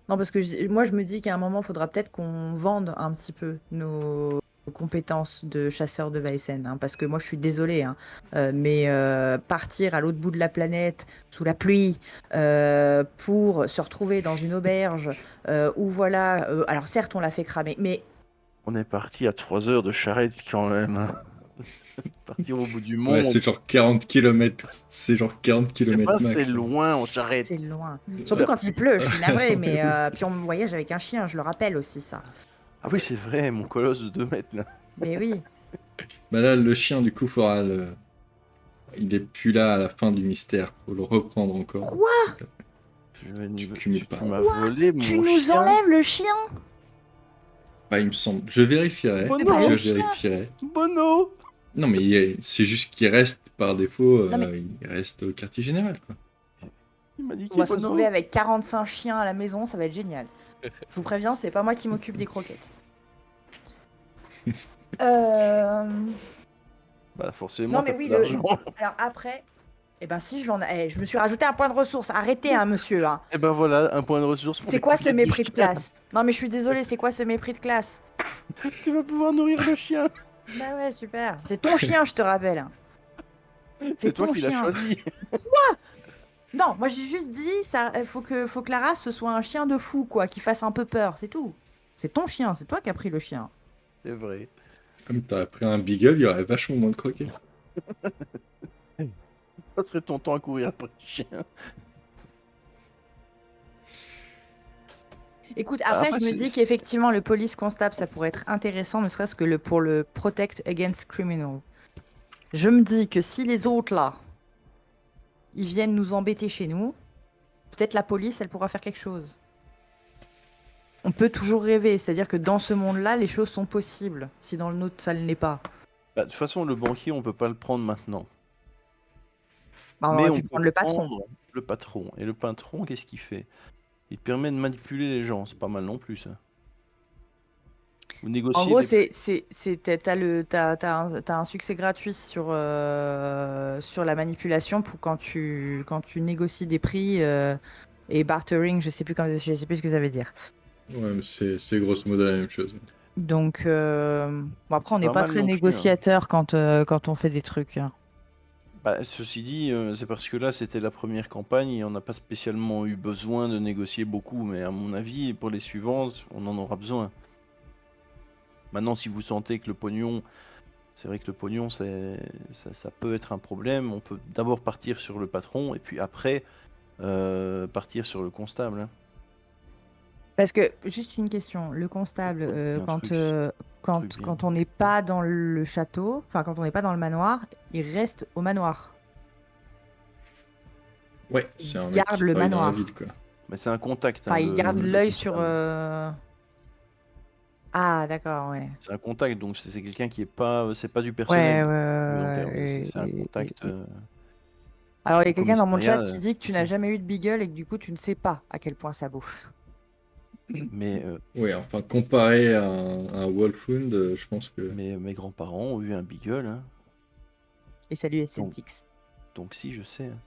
Non, parce que moi, je me dis qu'à un moment, il faudra peut-être qu'on vende un petit peu nos compétences de chasseur de Weissen, hein, parce que moi, je suis désolée, hein, mais partir à l'autre bout de la planète, sous la pluie, pour se retrouver dans une auberge, où voilà, alors certes, on l'a fait cramer, mais On est parti à 3 heures de charrette quand même. Hein. Partir au bout du Ouais, monde. c'est genre 40 km. C'est genre 40 Eh ben, km c'est max. loin en c'est charrette. loin. Surtout quand il pleut, je suis navrée, mais puis on voyage avec un chien, je le rappelle aussi, ça. Ah oui, c'est vrai, mon colosse de 2 mètres là. Mais oui. Bah là, le chien, du coup, faudra le... Il est plus là à la fin du mystère. Faut le reprendre encore. Quoi? Tu cumules pas. Tu m'as volé Tu mon nous chien. enlèves le chien? Bah, il me semble. Je vérifierai. Bon, Mais pas non. le Je chien. vérifierai. Bono. Non, mais c'est juste qu'il reste par défaut. Non, mais- Il reste au quartier général, quoi. Il m'a dit On qu'il va se retrouver Bono. avec 45 chiens à la maison, ça va être génial. Je vous préviens, c'est pas moi qui m'occupe des croquettes. Bah forcément, Non mais t'as oui, pas d'argent. alors après, eh ben si je me suis rajouté un point de ressource. Arrêtez, hein, monsieur. Hein. Et ben voilà, un point de ressource pour C'est les quoi ce croquettes du mépris de chien. classe? Non mais je suis désolée, c'est quoi ce mépris de classe? Tu vas pouvoir nourrir le chien. Bah ouais, super. C'est ton chien, je te rappelle. C'est toi ton qui l'as chien. choisi. Non, moi j'ai juste dit, ça, faut que la race ce soit un chien de fou, quoi, qui fasse un peu peur, c'est tout. C'est ton chien, c'est toi qui as pris le chien. C'est vrai. Comme t'aurais pris un beagle, il y aurait vachement moins de croquettes. Ça serait ton temps à courir après le chien. Écoute, après, Après, je me dis qu'effectivement, le police constable, ça pourrait être intéressant, ne serait-ce que pour le protect against criminal. Je me dis que si les autres, là, ils viennent nous embêter chez nous, peut-être la police, elle pourra faire quelque chose. On peut toujours rêver, c'est-à-dire que dans ce monde-là, les choses sont possibles, si dans le nôtre, ça ne l'est pas. Bah, de toute façon, le banquier, on peut pas le prendre maintenant. Bah, on Mais aurait on pu peut prendre le patron. prendre le patron. Et le patron, qu'est-ce qu'il fait? Il te permet de manipuler les gens. C'est pas mal non plus, ça. Vous En négociez gros, des... t'as un succès gratuit sur la manipulation pour quand tu négocies des prix et bartering, je sais plus ce que ça veut dire. Ouais, mais c'est grosso modo la même chose. Donc, bon, après, on C'est n'est pas pas mal très non plus, hein. négociateur quand on fait des trucs, hein. Bah, ceci dit, c'est parce que là c'était la première campagne et on n'a pas spécialement eu besoin de négocier beaucoup, mais à mon avis, pour les suivantes, on en aura besoin. Maintenant, si vous sentez que le pognon, c'est vrai que le pognon, ça peut être un problème, on peut d'abord partir sur le patron et puis après partir sur le constable, hein. Parce que, juste une question, le constable, Il y a un truc bien. quand on n'est pas dans le château, enfin, quand on n'est pas dans le manoir, il reste au manoir. Ouais, Il c'est un mec garde qui le travaille dans la ville, manoir. quoi. Mais c'est un contact, hein, Enfin, il garde le l'œil sur. constable. Ah, d'accord, ouais. C'est un contact, donc c'est quelqu'un qui est pas, c'est pas du Ouais, personnel ouais, long ouais, terme, c'est un contact Alors, il y a au quelqu'un dans mon chat commissariat. qui dit que tu n'as jamais eu de beagle et que du coup, tu ne sais pas à quel point ça bouffe. Mais Ouais, enfin, comparé à un Wolfhound, je pense que... mes grands-parents ont eu un beagle, hein. Et salut Donc, SNTX. donc si, je sais, hein.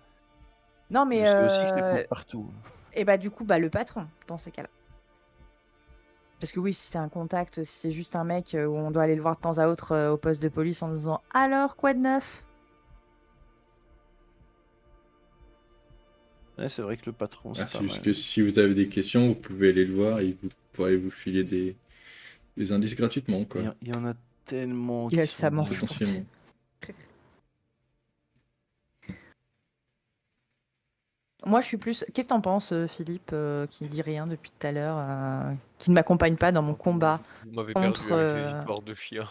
Non, Je mais sais aussi que ça court partout. et bah du coup, bah le patron dans ces cas-là. Parce que oui, si c'est un contact, si c'est juste un mec où on doit aller le voir de temps à autre au poste de police en disant alors quoi de neuf? Ouais, c'est vrai que le patron, Ah, c'est pas c'est juste mal. que si vous avez des questions, vous pouvez aller le voir et vous pourrez vous filer des indices gratuitement, quoi. Il y en a tellement Il a qui le sont ça m'en bons. fout. Potentiellement. Moi, je suis plus. Qu'est-ce que t'en penses, Philippe, qui dit rien depuis tout à l'heure, qui ne m'accompagne pas dans mon combat Vous m'avez contre. perdu avec ces histoires de chiens.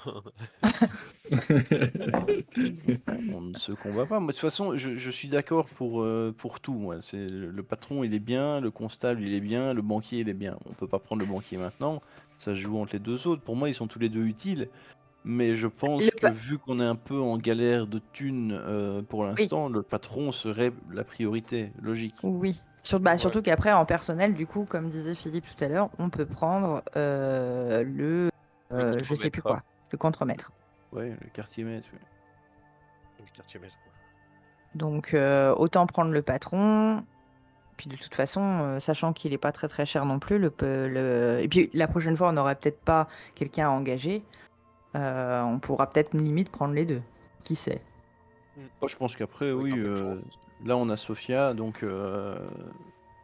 On ne se combat pas. Moi, de toute façon, je suis d'accord pour tout, moi. C'est le patron, il est bien, le constable, il est bien, le banquier, il est bien. On peut pas prendre le banquier maintenant. Ça se joue entre les deux autres. Pour moi, ils sont tous les deux utiles. Mais je Le pense que pa- vu qu'on est un peu en galère de thunes pour Oui, l'instant, le patron serait la priorité, logique. oui. Ouais. Surtout qu'après, en personnel, du coup, comme disait Philippe tout à l'heure, on peut prendre Le je sais plus contremaître. quoi, le contremaître. Ouais, le quartier maître. Ouais. Le quartier maître. Donc, autant prendre le patron. Puis de toute façon, sachant qu'il est pas très très cher non plus, et puis la prochaine fois, on n'aura peut-être pas quelqu'un à engager. On pourra peut-être limite prendre les deux. Qui sait? Moi, je pense qu'après, Avec oui, un peu de chance. là on a Sofia, donc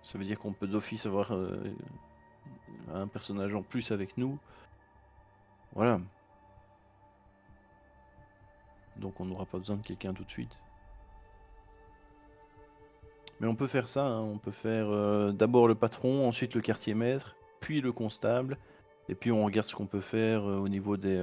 ça veut dire qu'on peut d'office avoir un personnage en plus avec nous. Voilà. Donc on n'aura pas besoin de quelqu'un tout de suite. Mais on peut faire ça, hein. On peut faire d'abord le patron, ensuite le quartier maître, puis le constable, et puis on regarde ce qu'on peut faire au niveau des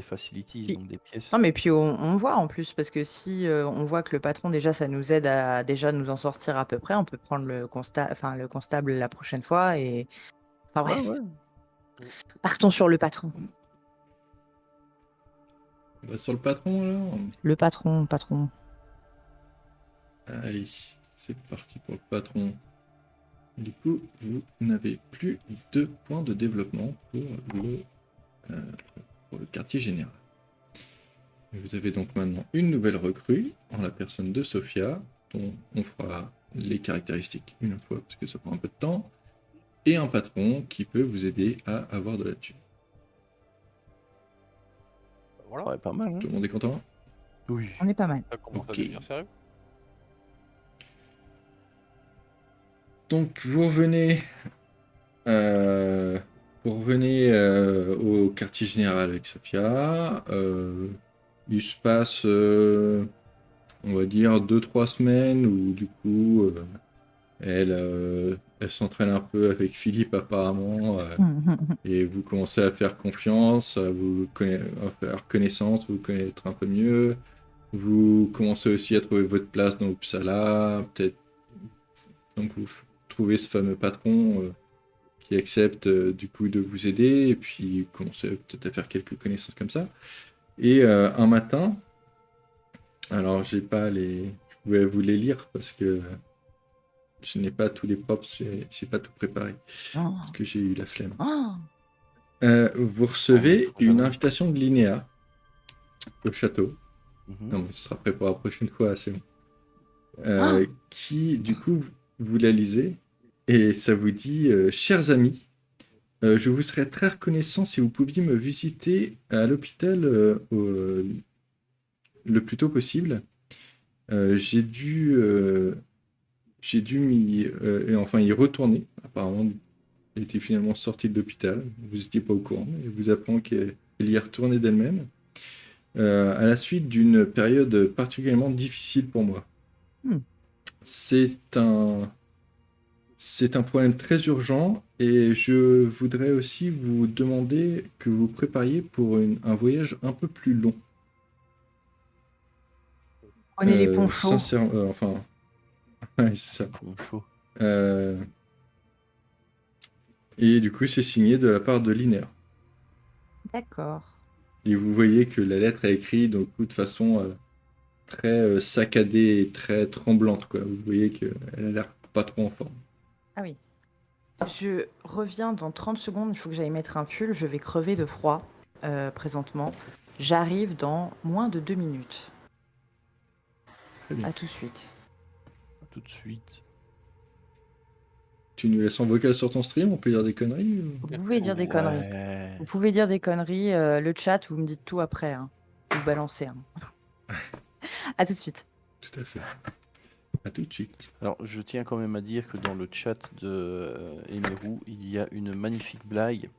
facilities, Puis- donc des pièces. Non, mais puis on voit en plus, parce que si on voit que le patron, déjà, ça nous aide à déjà nous en sortir à peu près, on peut prendre le constable la prochaine fois et. Enfin Ouais, bref, ouais. partons sur le patron. On va sur le patron, alors. Le patron. Allez, c'est parti pour le patron. Du coup, vous n'avez plus de points de développement euh, pour le quartier général. Vous avez donc maintenant une nouvelle recrue, en la personne de Sophia, dont on fera les caractéristiques une fois, parce que ça prend un peu de temps, et un patron qui peut vous aider à avoir de la thune. Voilà. Ouais, pas mal, hein. Tout le monde est content? Oui. On est pas mal. Ça commence à Ok. devenir sérieux. Donc vous revenez, au quartier général avec Sophia. Il se passe, on va dire, 2-3 semaines où du coup elle s'entraîne un peu avec Philippe apparemment, et vous commencez à faire confiance, à faire connaissance, vous connaître un peu mieux. Vous commencez aussi à trouver votre place dans Uppsala, peut-être. Donc vous trouvez ce fameux patron qui accepte du coup de vous aider, et puis vous commencez peut-être à faire quelques connaissances comme ça. Et un matin, alors j'ai pas les, je vais vous les lire parce que je n'ai pas tous les props, j'ai pas tout préparé Oh. parce que j'ai eu la flemme. Oh. Vous recevez Oh, j'avoue. une invitation de Linéa au château. Mhm. Non, mais ce sera prêt pour la prochaine fois, c'est bon. Ah Qui, du coup, vous la lisez et ça vous dit chers amis, je vous serais très reconnaissant si vous pouviez me visiter à l'hôpital le plus tôt possible. J'ai dû enfin y retourner. Apparemment, il était finalement sorti de l'hôpital. Vous n'étiez pas au courant, mais je vous apprends qu'elle y est retournée d'elle-même. À la suite d'une période particulièrement difficile pour moi. Hmm. C'est un, c'est un problème très urgent et je voudrais aussi vous demander que vous prépariez pour un voyage un peu plus long. Prenez les ponts chauds. Sincèrement, enfin, ouais, c'est ça. Fond chaud. Euh, et du coup, c'est signé de la part de l'INER. D'accord. Et vous voyez que la lettre est écrite donc, de façon très saccadée et très tremblante, quoi. Vous voyez qu'elle a l'air pas trop en forme. Ah oui. Je reviens dans 30 secondes, il faut que j'aille mettre un pull, je vais crever de froid présentement. J'arrive dans moins de 2 minutes. Très bien. À tout de suite. Tout de suite. Tu nous laisses en vocal sur ton stream, on peut dire des conneries ou- Vous pouvez dire des conneries. Ouais. Vous pouvez dire des conneries, le chat, vous me dites tout après. Hein. Vous balancez. Hein. À tout de suite. Tout à fait. À tout de suite. Alors, je tiens quand même à dire que dans le chat de Emeru, il y a une magnifique blague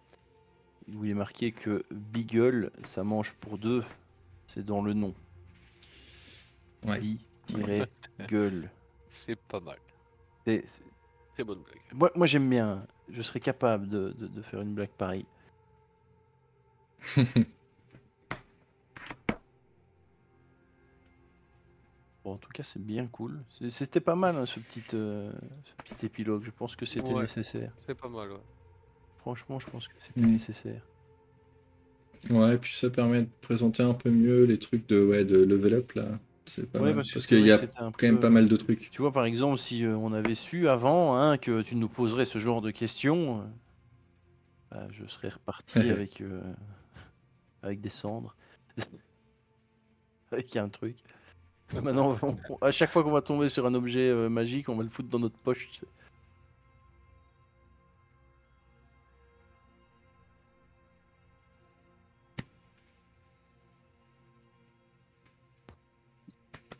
où il est marqué que Beagle, ça mange pour deux. C'est dans le nom. Ouais. Bi-gueule. C'est pas mal. C'est- Très bonne blague. Moi j'aime bien. Je serais capable de faire une blague pareille. Bon, en tout cas, c'est bien cool. C'était pas mal hein, ce petit épilogue. Je pense que c'était Ouais. nécessaire. C'est pas mal, ouais. Franchement, je pense que c'était Mm. nécessaire. Ouais, puis ça permet de présenter un peu mieux les trucs de level up là. C'est pas Ouais, mal. parce que Parce c'est qu'il vrai y que a c'était un quand même peu. pas mal de trucs. Tu vois, par exemple, si on avait su avant hein, que tu nous poserais ce genre de questions, bah, je serais reparti avec des cendres, avec un truc. Mais maintenant, à chaque fois qu'on va tomber sur un objet magique, on va le foutre dans notre poche. Tu sais.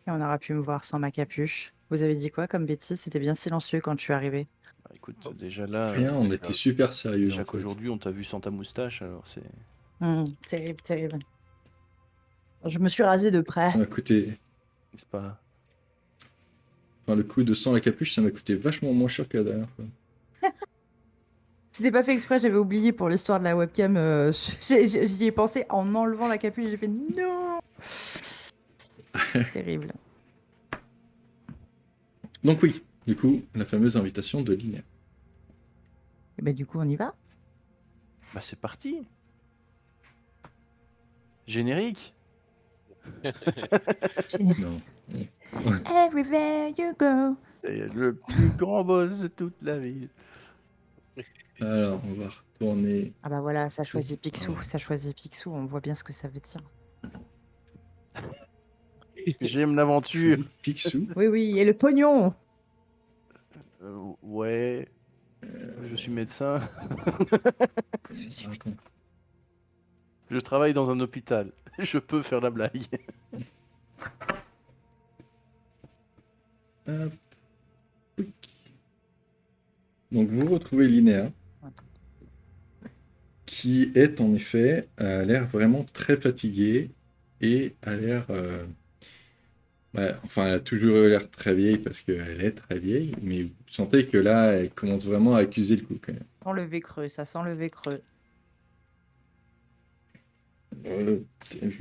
Et on aura pu me voir sans ma capuche. Vous avez dit quoi comme bêtise? C'était bien silencieux quand je suis arrivée. Bah, écoute, déjà là, Rien, on était super sérieux déjà en fait. qu'aujourd'hui on t'a vu sans ta moustache, alors c'est. Terrible, terrible. Je me suis rasée de près. Ça m'a coûté. C'est pas. Enfin, le coup de sans la capuche, ça m'a coûté vachement moins cher que la dernière fois. C'était pas fait exprès, j'avais oublié pour l'histoire de la webcam. J'y ai pensé en enlevant la capuche, j'ai fait non. Terrible. Donc oui, du coup, la fameuse invitation de Linéa. Et ben du coup, on y va. Bah c'est parti. Générique. Non. Everywhere you go. C'est le plus grand boss de toute la ville. Alors, on va retourner. Ah bah voilà, ça choisit Ah Picsou, ouais. ça choisit Picsou, on voit bien ce que ça veut dire. J'aime l'aventure. Picsou. Oui, oui, et le pognon. Ouais. Je suis médecin. Attends. Je travaille dans un hôpital. Je peux faire la blague. Hop. Pouic. Donc vous retrouvez Linéa, qui est en effet a l'air vraiment très fatiguée et a l'air. Ouais, enfin, elle a toujours eu l'air très vieille parce qu'elle est très vieille, mais vous sentez que là, elle commence vraiment à accuser le coup quand même. Sans lever creux, ça sent lever creux. Je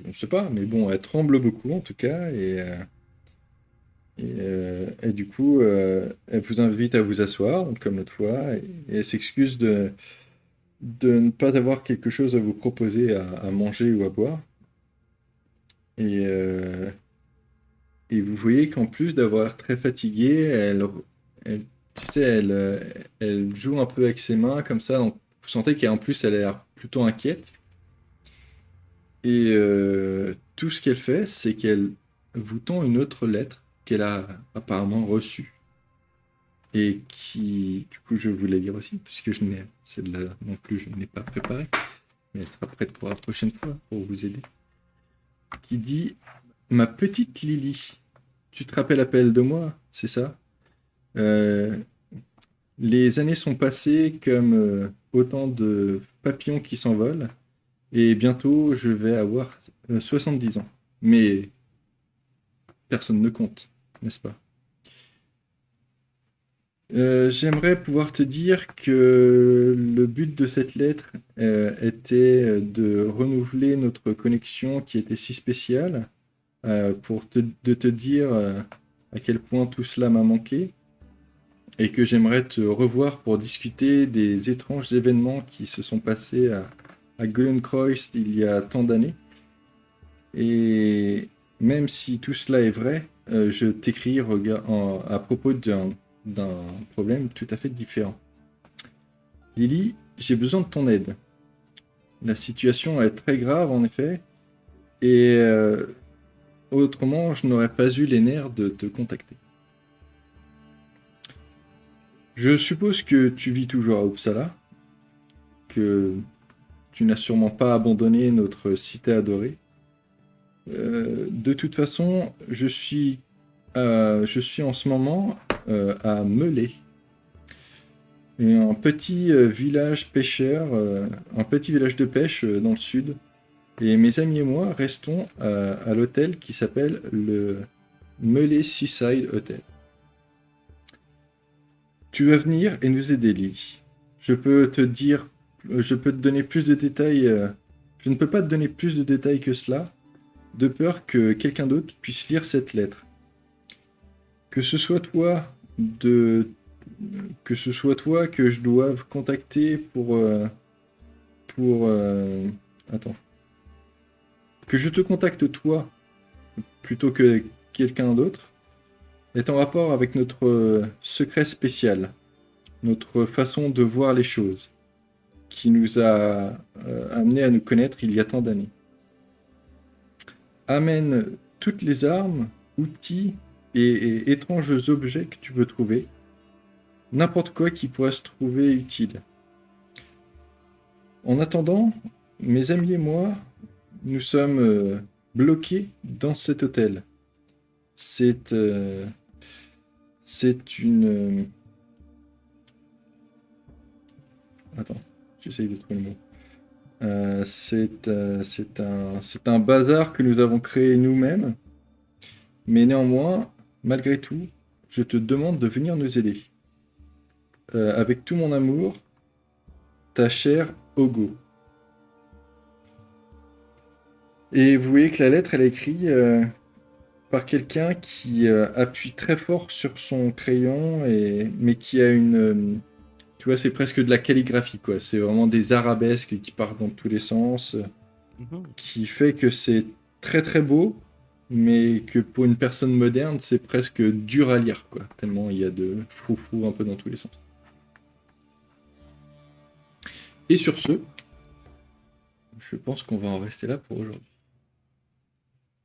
ne sais pas, mais bon, elle tremble beaucoup en tout cas, et du coup, elle vous invite à vous asseoir, donc, comme l'autre fois, et elle s'excuse de ne pas avoir quelque chose à vous proposer à manger ou à boire. Et vous voyez qu'en plus d'avoir l'air très fatiguée, tu sais, elle joue un peu avec ses mains comme ça, donc vous sentez qu'en plus elle a l'air plutôt inquiète. Et tout ce qu'elle fait, c'est qu'elle vous tend une autre lettre qu'elle a apparemment reçue. Et qui, du coup, je vais vous la lire aussi, puisque celle-là non plus, je ne l'ai pas préparée. Mais elle sera prête pour la prochaine fois, pour vous aider. Qui dit: Ma petite Lily, tu te rappelles de moi, c'est ça? Les années sont passées comme autant de papillons qui s'envolent, et bientôt je vais avoir 70 ans. Mais personne ne compte, n'est-ce pas? J'aimerais pouvoir te dire que le but de cette lettre était de renouveler notre connexion qui était si spéciale, de te dire à quel point tout cela m'a manqué, et que j'aimerais te revoir pour discuter des étranges événements qui se sont passés à Gullenkreuz il y a tant d'années. Et même si tout cela est vrai, je t'écris à propos d'un problème tout à fait différent. Lily, j'ai besoin de ton aide. La situation est très grave en effet, et autrement je n'aurais pas eu les nerfs de te contacter. Je suppose que tu vis toujours à Uppsala, que tu n'as sûrement pas abandonné notre cité adorée. De toute façon, je suis en ce moment à Melé, un petit village pêcheur, un petit village de pêche dans le sud. Et mes amis et moi restons à l'hôtel qui s'appelle le Melé Seaside Hotel. Tu vas venir et nous aider, Lily. Je peux te donner plus de détails. Je ne peux pas te donner plus de détails que cela, de peur que quelqu'un d'autre puisse lire cette lettre. Que ce soit toi que je doive contacter attends. Que je te contacte toi plutôt que quelqu'un d'autre est en rapport avec notre secret spécial, notre façon de voir les choses, qui nous a amenés à nous connaître il y a tant d'années. Amène toutes les armes, outils et étranges objets que tu peux trouver, n'importe quoi qui pourrait se trouver utile. En attendant, mes amis et moi, nous sommes bloqués dans cet hôtel. C'est une... Attends, j'essaye de trouver le mot. C'est un bazar que nous avons créé nous-mêmes, mais néanmoins, malgré tout, je te demande de venir nous aider. Avec tout mon amour, ta chère Ogo. Et vous voyez que la lettre, elle est écrite par quelqu'un qui appuie très fort sur son crayon, mais qui a une... tu vois, c'est presque de la calligraphie, quoi. C'est vraiment des arabesques qui partent dans tous les sens, qui fait que c'est très très beau, mais que pour une personne moderne, c'est presque dur à lire, quoi. Tellement il y a de froufrou un peu dans tous les sens. Et sur ce, je pense qu'on va en rester là pour aujourd'hui.